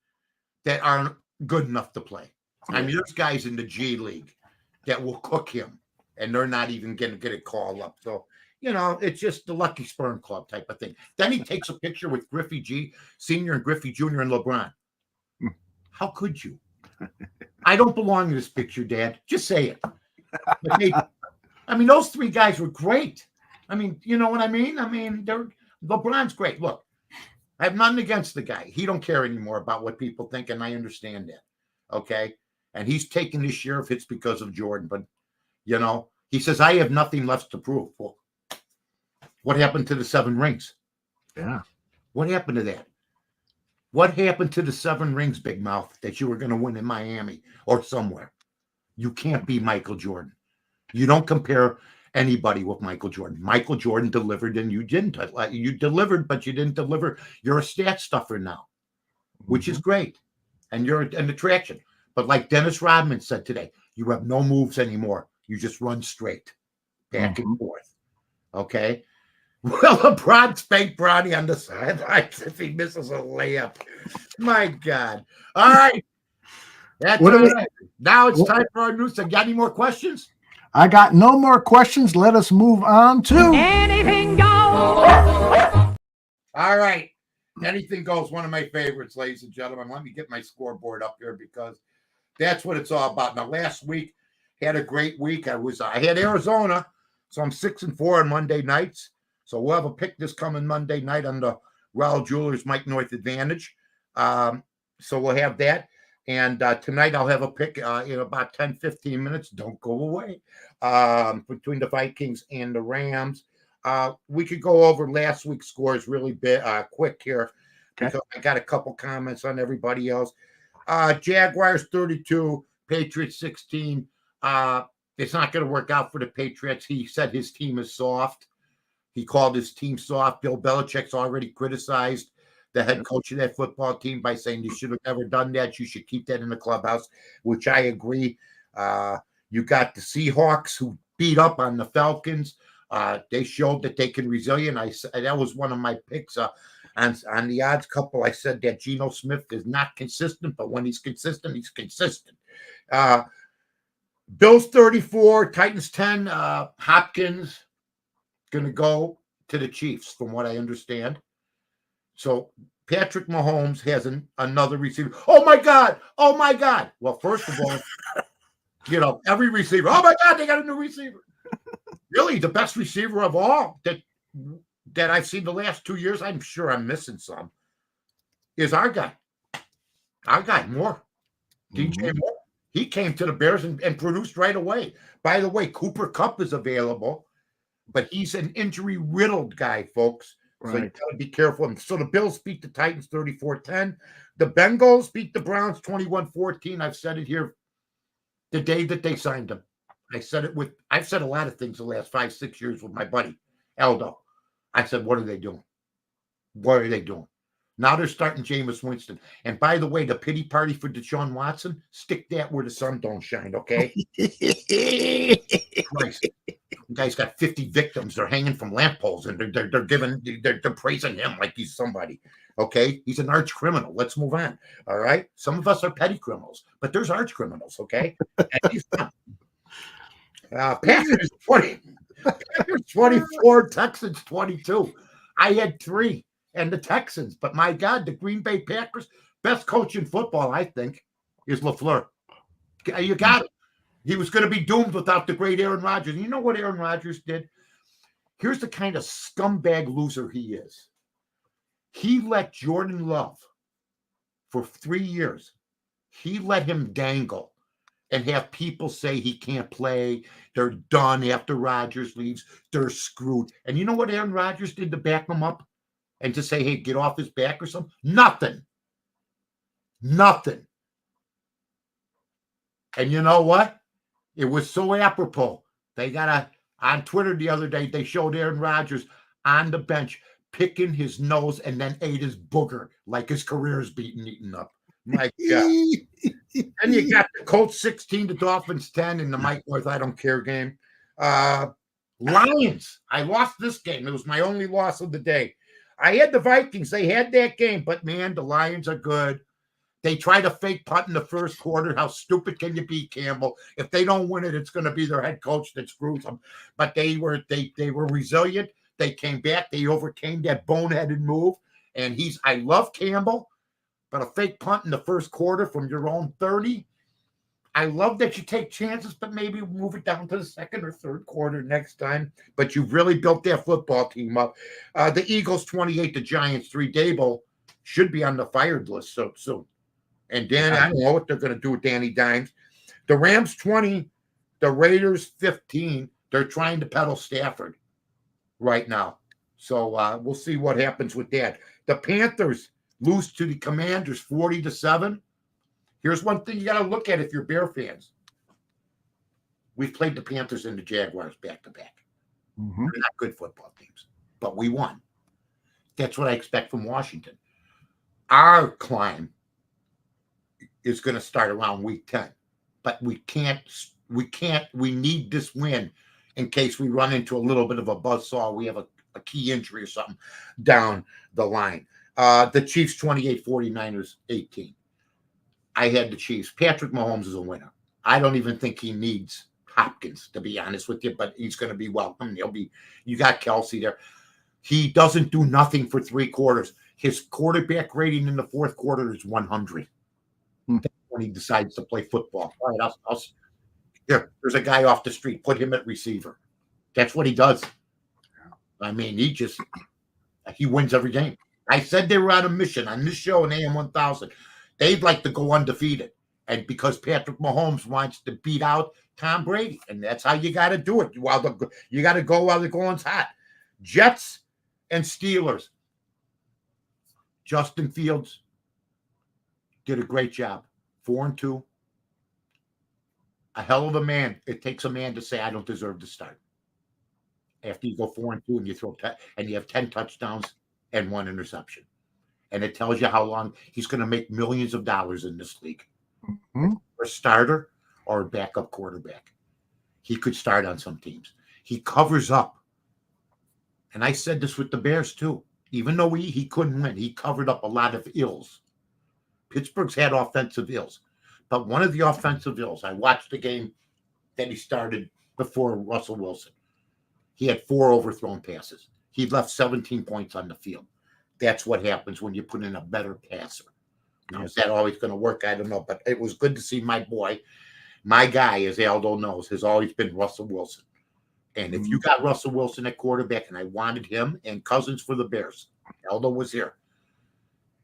Speaker 2: that aren't good enough to play. I mean, there's guys in the G League that will cook him, and they're not even going to get a call up. So, it's just the Lucky Sperm Club type of thing. Then he takes a picture with Griffey G. Sr. and Griffey Jr. and LeBron. How could you? I don't belong in this picture, Dad. Just say it. Those three guys were great. You know what I mean? LeBron's great. Look, I have nothing against the guy. He don't care anymore about what people think, and I understand that. Okay? And he's taking his share of hits because of Jordan. But, he says, I have nothing left to prove. Well, what happened to the 7 rings?
Speaker 6: Yeah.
Speaker 2: What happened to that? What happened to the 7 rings, Big Mouth, that you were going to win in Miami or somewhere? You can't be Michael Jordan. You don't compare anybody with Michael Jordan. Michael Jordan delivered and you didn't. You delivered, but you didn't deliver. You're a stat stuffer now, which is great. And you're an attraction. But like Dennis Rodman said today, you have no moves anymore. You just run straight, back and forth. Okay? Well, LeBron spanked Bronny on the sidelines if he misses a layup. My God. All right. That's all right. Now it's time for our news. Got any more questions?
Speaker 6: I got no more questions. Let us move on to
Speaker 7: Anything Goes.
Speaker 2: All right. Anything Goes, one of my favorites, ladies and gentlemen. Let me get my scoreboard up here because that's what it's all about. Now, last week, had a great week. I had Arizona, so I'm 6-4 on Monday nights. So we'll have a pick this coming Monday night on the Raul Jewelers Mike North Advantage. So we'll have that. And tonight I'll have a pick in about 10, 15 minutes. Don't go away. Between the Vikings and the Rams. We could go over last week's scores really quick here because I got a couple comments on everybody else. Jaguars 32, Patriots 16. It's not going to work out for the Patriots. He said his team is soft. He called his team soft. Bill Belichick's already criticized the head coach of that football team by saying you should have never done that. You should keep that in the clubhouse, which I agree. You got the Seahawks who beat up on the Falcons. They showed that they can resilient. That was one of my picks on the odds couple. I said that Geno Smith is not consistent, but when he's consistent, he's consistent. Bills 34, Titans 10. Hopkins going to go to the Chiefs, from what I understand. So Patrick Mahomes has another receiver. Oh, my God. Oh, my God. Well, first of all, You know, every receiver. Oh my God, they got a new receiver. Really, the best receiver of all that I've seen the last 2 years, I'm sure I'm missing some, is our guy. Our guy, Moore. DJ Moore. He came to the Bears and produced right away. By the way, Cooper Kupp is available, but he's an injury-riddled guy, folks. So you got to be careful. So the Bills beat the Titans 34-10. The Bengals beat the Browns 21-14. I've said it here the day that they signed him. I've said a lot of things the last 5-6 years with my buddy, Aldo. I said, what are they doing? What are they doing? Now they're starting Jameis Winston. And by the way, the pity party for Deshaun Watson, stick that where the sun don't shine, okay? Christ. The guy's got 50 victims. They're hanging from lampposts, and they're praising him like he's somebody. Okay, he's an arch criminal. Let's move on. All right, some of us are petty criminals, but there's arch criminals. Okay, and he's not. Packers 20, Packers 24, Texans 22. I had 3, and the Texans, but my God, the Green Bay Packers, best coach in football, I think, is LaFleur. You got it. He was going to be doomed without the great Aaron Rodgers. And you know what Aaron Rodgers did? Here's the kind of scumbag loser he is. He let Jordan Love, for 3 years, he let him dangle and have people say he can't play. They're done after Rodgers leaves. They're screwed. And you know what Aaron Rodgers did to back him up and to say, hey, get off his back or something? Nothing. Nothing. And you know what? It was so apropos. They got on Twitter the other day, they showed Aaron Rodgers on the bench picking his nose and then ate his booger like his career is eaten up. My God. And you got the Colts 16, the Dolphins 10 in the Mike North I don't care game. Lions. I lost this game. It was my only loss of the day. I had the Vikings. They had that game, but man, the Lions are good. They tried a fake punt in the first quarter. How stupid can you be, Campbell? If they don't win it, it's going to be their head coach that screws them. But they were resilient. They came back. They overcame that boneheaded move. And I love Campbell, but a fake punt in the first quarter from your own 30. I love that you take chances, but maybe move it down to the second or third quarter next time. But you've really built that football team up. The Eagles 28, the Giants 3. Dable should be on the fired list so soon. And Dan, I don't know what they're going to do with Danny Dimes. The Rams 20, the Raiders 15. They're trying to peddle Stafford right now. So we'll see what happens with that. The Panthers lose to the Commanders 40-7. Here's one thing you got to look at if you're Bear fans. We've played the Panthers and the Jaguars back-to-back. They're not good football teams, but we won. That's what I expect from Washington. Our climb is going to start around week 10, but we need this win in case we run into a little bit of a buzzsaw. We have a key injury or something down the line. The Chiefs 28, 49ers 18. I had the Chiefs. Patrick Mahomes is a winner. I don't even think he needs Hopkins, to be honest with you, but he's going to be welcome. You got Kelsey there. He doesn't do nothing for 3 quarters. His quarterback rating in the fourth quarter is 100. When he decides to play football. All right, here, there's a guy off the street. Put him at receiver. That's what he does. I mean, he wins every game. I said they were on a mission on this show in AM 1000. They'd like to go undefeated. And because Patrick Mahomes wants to beat out Tom Brady. And that's how you got to do it. You got to go while the going's hot. Jets and Steelers. Justin Fields did a great job. 4-2. A hell of a man. It takes a man to say, I don't deserve to start. After you go 4-2 and you and you have 10 touchdowns and 1 interception. And it tells you how long he's going to make millions of dollars in this league. A starter or a backup quarterback. He could start on some teams. He covers up. And I said this with the Bears too. Even though he couldn't win, he covered up a lot of ills. Pittsburgh's had offensive ills. But one of the offensive ills, I watched the game that he started before Russell Wilson. He had 4 overthrown passes. He left 17 points on the field. That's what happens when you put in a better passer. Now, is that always going to work? I don't know. But it was good to see my boy. My guy, as Aldo knows, has always been Russell Wilson. And if you got Russell Wilson at quarterback, and I wanted him and Cousins for the Bears, Aldo was here.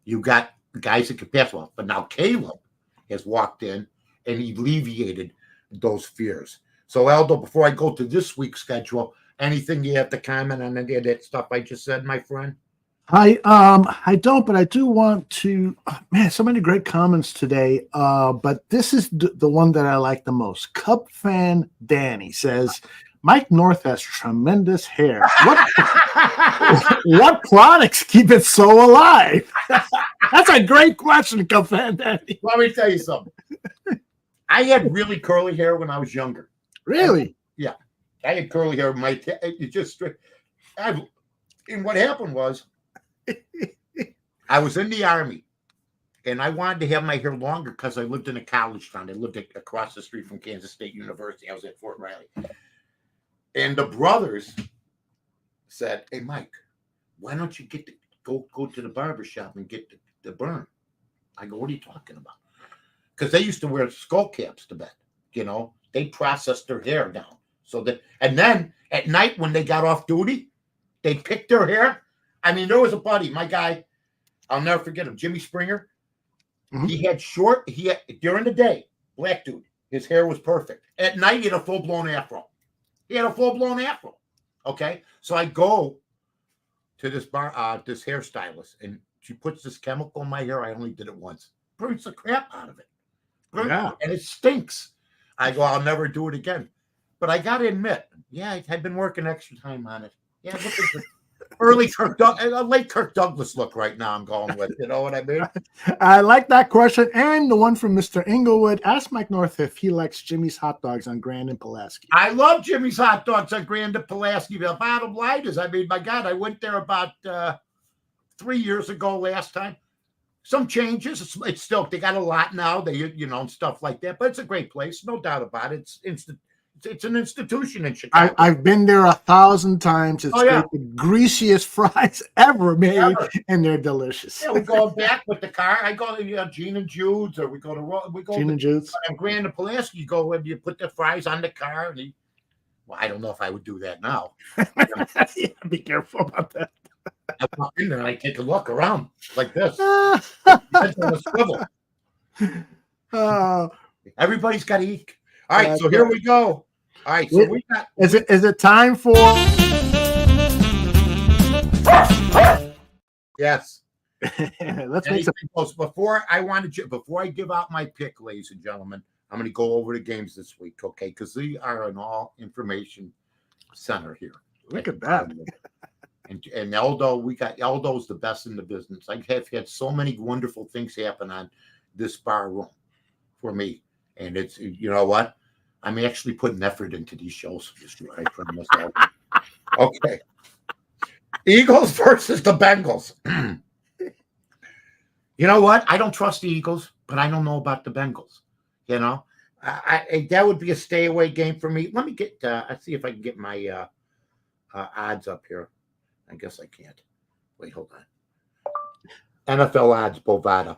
Speaker 2: You got guys that could pass well. But now Caleb has walked in and he alleviated those fears. So, Aldo, before I go to this week's schedule, anything you have to comment on any of that stuff I just said, my friend?
Speaker 6: I don't, but I do want to. Man, so many great comments today. But this is the one that I like the most. Cub fan Danny says, Mike North has tremendous hair. What products keep it so alive? That's a great question, Cub fan Danny.
Speaker 2: Let me tell you something. I had really curly hair when I was younger.
Speaker 6: Really?
Speaker 2: Yeah. I had curly hair. It just straight. And what happened was, I was in the Army, and I wanted to have my hair longer because I lived in a college town. I lived across the street from Kansas State University. I was at Fort Riley. And the brothers said, hey, Mike, why don't you go to the barber shop and get the burn? I go, what are you talking about? Because they used to wear skull caps to bed. You know, they processed their hair down. And then at night when they got off duty, they picked their hair. I mean, there was a buddy, my guy, I'll never forget him, Jimmy Springer. Mm-hmm. He had during the day, black dude, his hair was perfect. At night, he had a full-blown afro. Okay. So I go to this this hairstylist, and she puts this chemical in my hair. I only did it once. Burns the crap out of it. Yeah. And it stinks. I go, I'll never do it again. But I got to admit, yeah, I've been working extra time on it. Yeah, look at the late Kirk Douglas look right now I'm going with. You know what I mean?
Speaker 6: I like that question. And the one from Mr. Inglewood. Ask Mike North if he likes Jimmy's hot dogs on Grand and Pulaski.
Speaker 2: I love Jimmy's hot dogs on Grand and Pulaski. The bottom line is, I mean, my God, I went there about 3 years ago last time. Some changes. It's still, they got a lot now. And stuff like that. But it's a great place. No doubt about it. It's an institution in Chicago.
Speaker 6: I've been there 1,000 times. It's the greasiest fries ever made, and they're delicious.
Speaker 2: Yeah, we go back with the car. I go to Gene and Jude's, or we go to
Speaker 6: Gene and Jude's.
Speaker 2: And Grand and Pulaski, you go and you put the fries on the car. And well, I don't know if I would do that now.
Speaker 6: Yeah, be careful about that.
Speaker 2: I walk in there and I take a look around like this. It's on a swivel. Everybody's got to eat. All right, so here we go. All right, so we got.
Speaker 6: Is it time for?
Speaker 2: Yes.
Speaker 6: Let's make some.
Speaker 2: Before I give out my pick, ladies and gentlemen, I'm going to go over the games this week, okay? Because we are an all information center here.
Speaker 6: Look at that.
Speaker 2: And Aldo's the best in the business. I have had so many wonderful things happen on this bar room for me. And it's, you know what? I'm actually putting effort into these shows this year. I promise. Okay. Eagles versus the Bengals. You know what? I don't trust the Eagles, but I don't know about the Bengals. You know, that would be a stay away game for me. Let me get. Let's see if I can get my odds up here. I guess I can't. Wait, hold on. NFL odds, Bovada.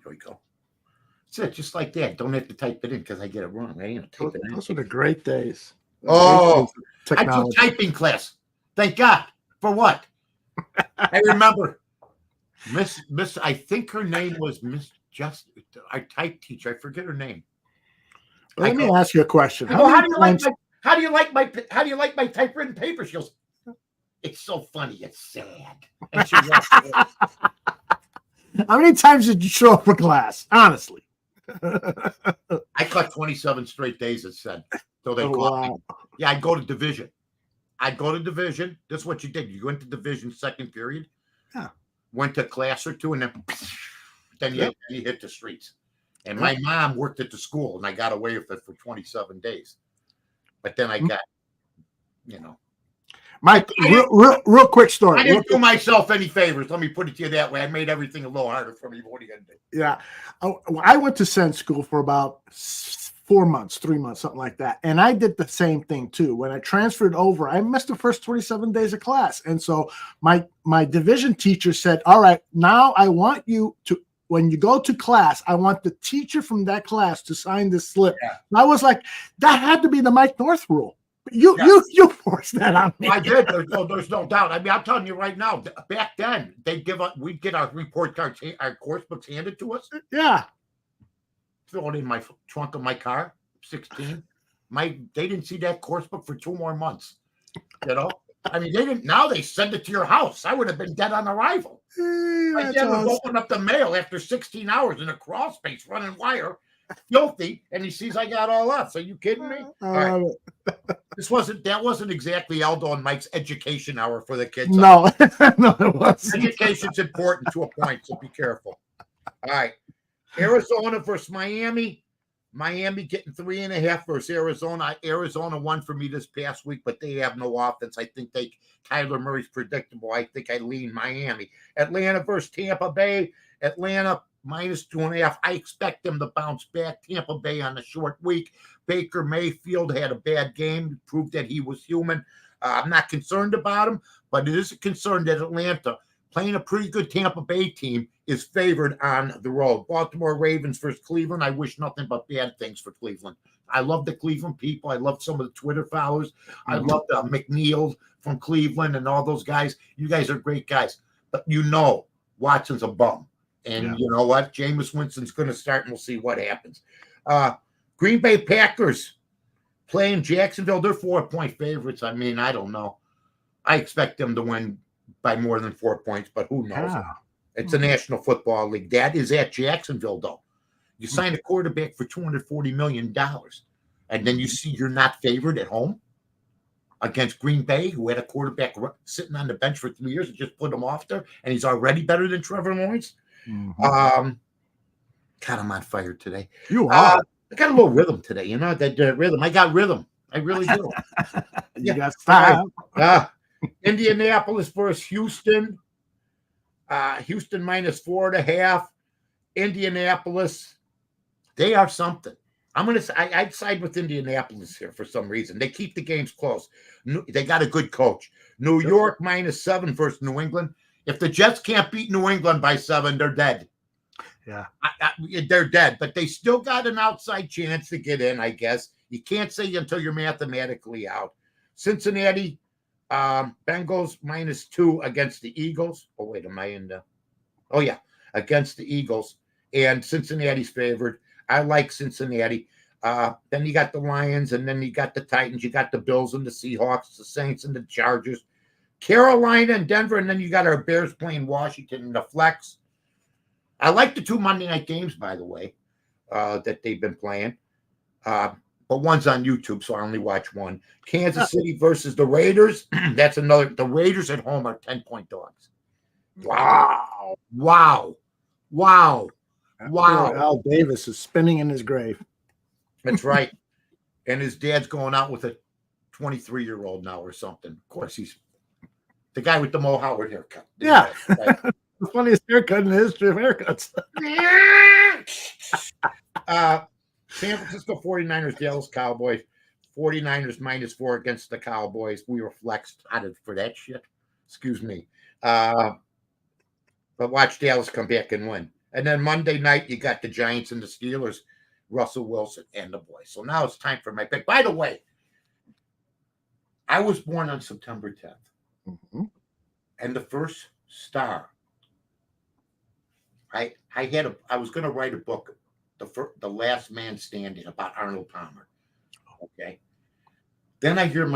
Speaker 2: Here we go. That's it, just like that. Don't have to type it in because I get it wrong. I ain't type it in.
Speaker 6: Those are the great days.
Speaker 2: Oh, I took typing class. Thank God. For what? I remember Miss. I think her name was Miss Just. Our type teacher. I forget her name.
Speaker 6: Let me ask you a question.
Speaker 2: How do you like my typewritten paper? She goes, it's so funny. It's sad. And she walks away.
Speaker 6: How many times did you show up for class? Honestly.
Speaker 2: I caught 27 straight days, it said. So they caught me. Yeah, I'd go to division. This is what you did. You went to division second period. Yeah. Went to class or two, and then you hit the streets. And my mom worked at the school, and I got away with it for 27 days. But then I got,
Speaker 6: Mike, real quick story.
Speaker 2: I didn't do myself any favors. Let me put it to you that way. I made everything a little harder for me. What are you going to do?
Speaker 6: Yeah. I went to Sense School for about 4 months, 3 months, something like that. And I did the same thing too. When I transferred over, I missed the first 27 days of class. And so my division teacher said, all right, now I want you to when you go to class, I want the teacher from that class to sign this slip.
Speaker 2: Yeah.
Speaker 6: And I was like, that had to be the Mike North rule. You forced that on me.
Speaker 2: I did. There's no doubt. I mean, I'm telling you right now. Back then, we'd get our report cards, our course books handed to us.
Speaker 6: Yeah.
Speaker 2: Throw it in my trunk of my car. 16. They didn't see that course book for 2 more months. You know. I mean, they didn't. Now they send it to your house. I would have been dead on arrival. My dad would open up the mail after 16 hours in a crawl space running wire, filthy, and he sees I got all up. So you kidding me? All right. That wasn't exactly Aldo and Mike's education hour for the kids.
Speaker 6: No, no, it wasn't.
Speaker 2: Education's important to a point, so be careful. All right. Arizona versus Miami. Miami getting 3.5 versus Arizona. Arizona won for me this past week, but they have no offense. I think Kyler Murray's predictable. I think I lean Miami. Atlanta versus Tampa Bay. Atlanta -2.5. I expect them to bounce back. Tampa Bay on a short week. Baker Mayfield had a bad game, proved that he was human. I'm not concerned about him, but it is a concern that Atlanta, playing a pretty good Tampa Bay team, is favored on the road. Baltimore Ravens versus Cleveland. I wish nothing but bad things for Cleveland. I love the Cleveland people. I love some of the Twitter followers. I love McNeil from Cleveland and all those guys. You guys are great guys. But Watson's a bum. And you know what? Jameis Winston's going to start, and we'll see what happens. Green Bay Packers playing Jacksonville. They're 4-point favorites. I mean, I don't know. I expect them to win by more than 4 points, but who knows? It's a National Football League. That is at Jacksonville, though. You sign a quarterback for $240 million, and then you see you're not favored at home against Green Bay, who had a quarterback sitting on the bench for 3 years and just put him off there, and he's already better than Trevor Lawrence. God, I'm on fire today.
Speaker 6: You are.
Speaker 2: I got a little rhythm today. You know, that rhythm. I got rhythm. I really do.
Speaker 6: You got style.
Speaker 2: Indianapolis versus Houston. Houston -4.5. Indianapolis, they are something. I'd side with Indianapolis here for some reason. They keep the games close. They got a good coach. New York -7 versus New England. If the Jets can't beat New England by 7, they're dead.
Speaker 6: Yeah.
Speaker 2: They're dead, but they still got an outside chance to get in, I guess. You can't say until you're mathematically out. Cincinnati, Bengals -2 against the Eagles. Oh, wait, am I in the... Oh, yeah, against the Eagles. And Cincinnati's favored. I like Cincinnati. Then you got the Lions, and then you got the Titans. You got the Bills and the Seahawks, the Saints and the Chargers. Carolina and Denver, and then you got our Bears playing Washington and the flex. I like the 2 Monday night games, by the way, that they've been playing. But one's on YouTube, so I only watch one. Kansas City versus the Raiders. That's another. The Raiders at home are 10-point dogs. Wow.
Speaker 6: Al Davis is spinning in his grave.
Speaker 2: That's right. And his dad's going out with a 23-year-old now or something. Of course, he's the guy with the Mo Howard haircut.
Speaker 6: Yeah. Right. The funniest haircut in the history of haircuts.
Speaker 2: San Francisco 49ers, Dallas Cowboys. 49ers -4 against the Cowboys. We were flexed out for that shit. Excuse me. But watch Dallas come back and win. And then Monday night, you got the Giants and the Steelers, Russell Wilson and the boys. So now it's time for my pick. By the way, I was born on September 10th. And the first star, I was going to write a book, The Last Man Standing, about Arnold Palmer. Okay. Then I hear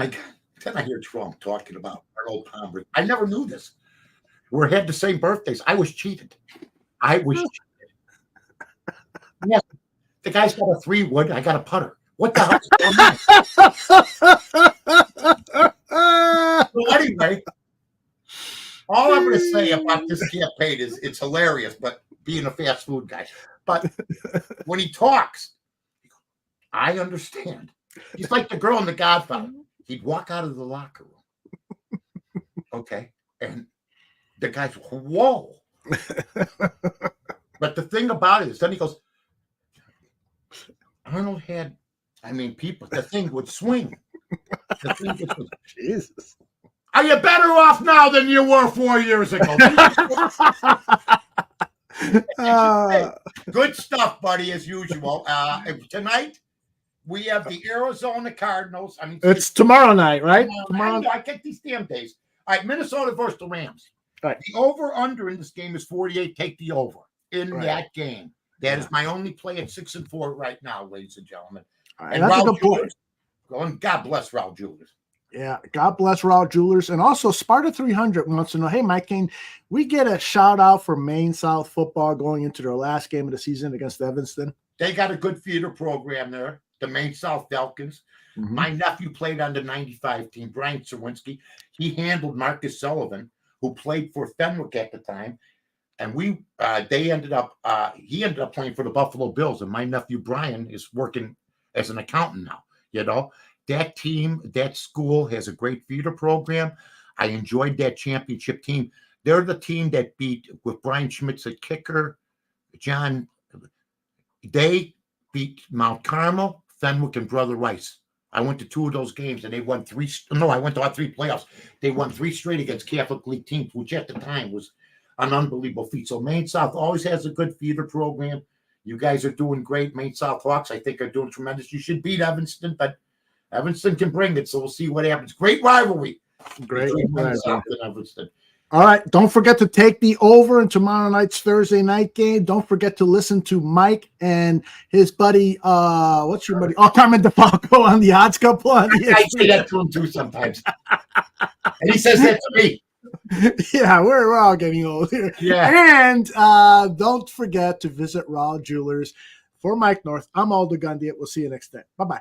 Speaker 2: Trump talking about Arnold Palmer. I never knew this. We had the same birthdays. I was cheated. Yes, the guy's got a 3-wood. I got a putter. What the hell's going on? So anyway, all I'm going to say about this campaign is it's hilarious, but being a fast food guy. But when he talks, I understand. He's like the girl in The Godfather. He'd walk out of the locker room. Okay. And the guy's, whoa. But the thing about it is then he goes, Arnold had, people, the thing would swing. The thing would swing.
Speaker 6: Jesus.
Speaker 2: Are you better off now than you were 4 years ago? Good stuff, buddy, as usual. Tonight, we have the Arizona Cardinals. I mean,
Speaker 6: it's tomorrow night, right?
Speaker 2: Tomorrow. I get these damn days. All right, Minnesota versus the Rams.
Speaker 6: Right.
Speaker 2: The over-under in this game is 48. Take the over in that game. That is my only play at 6-4 right now, ladies and gentlemen.
Speaker 6: Right,
Speaker 2: and
Speaker 6: that's
Speaker 2: Raul
Speaker 6: a good point.
Speaker 2: Jewelers, God bless Raul Jewelers.
Speaker 6: Yeah, God bless Raul Jewelers. And also Sparta 300 wants to know, hey, Mike Kane, we get a shout out for Maine South football going into their last game of the season against Evanston.
Speaker 2: They got a good feeder program there, the Maine South Falcons. Mm-hmm. My nephew played on the 95 team, Brian Serwinski. He handled Marcus Sullivan, who played for Fenwick at the time. And he ended up playing for the Buffalo Bills. And my nephew, Brian, is working as an accountant now, you know. That team, that school has a great feeder program. I enjoyed that championship team. They're the team that beat, with Brian Schmitz at kicker, John, they beat Mount Carmel, Fenwick, and Brother Rice. I went to 2 of those games, and they won 3. No, I went to all 3 playoffs. They won 3 straight against Catholic League teams, which at the time was an unbelievable feat. So Maine South always has a good feeder program. You guys are doing great. Maine South Hawks, I think, are doing tremendous. You should beat Evanston, but Evanston can bring it, so we'll see what happens. Great rivalry.
Speaker 6: Great
Speaker 2: South and Evanston.
Speaker 6: All right. Don't forget to take the over in tomorrow night's Thursday night game. Don't forget to listen to Mike and his buddy, what's your buddy? Oh, Carmen DeFalco on the Odds Couple. I
Speaker 2: say that to him too sometimes. And he says that to me.
Speaker 6: Yeah, we're all getting old here.
Speaker 2: Yeah.
Speaker 6: And don't forget to visit Raw Jewelers. For Mike North, I'm Aldo Gandia. We'll see you next time. Bye-bye.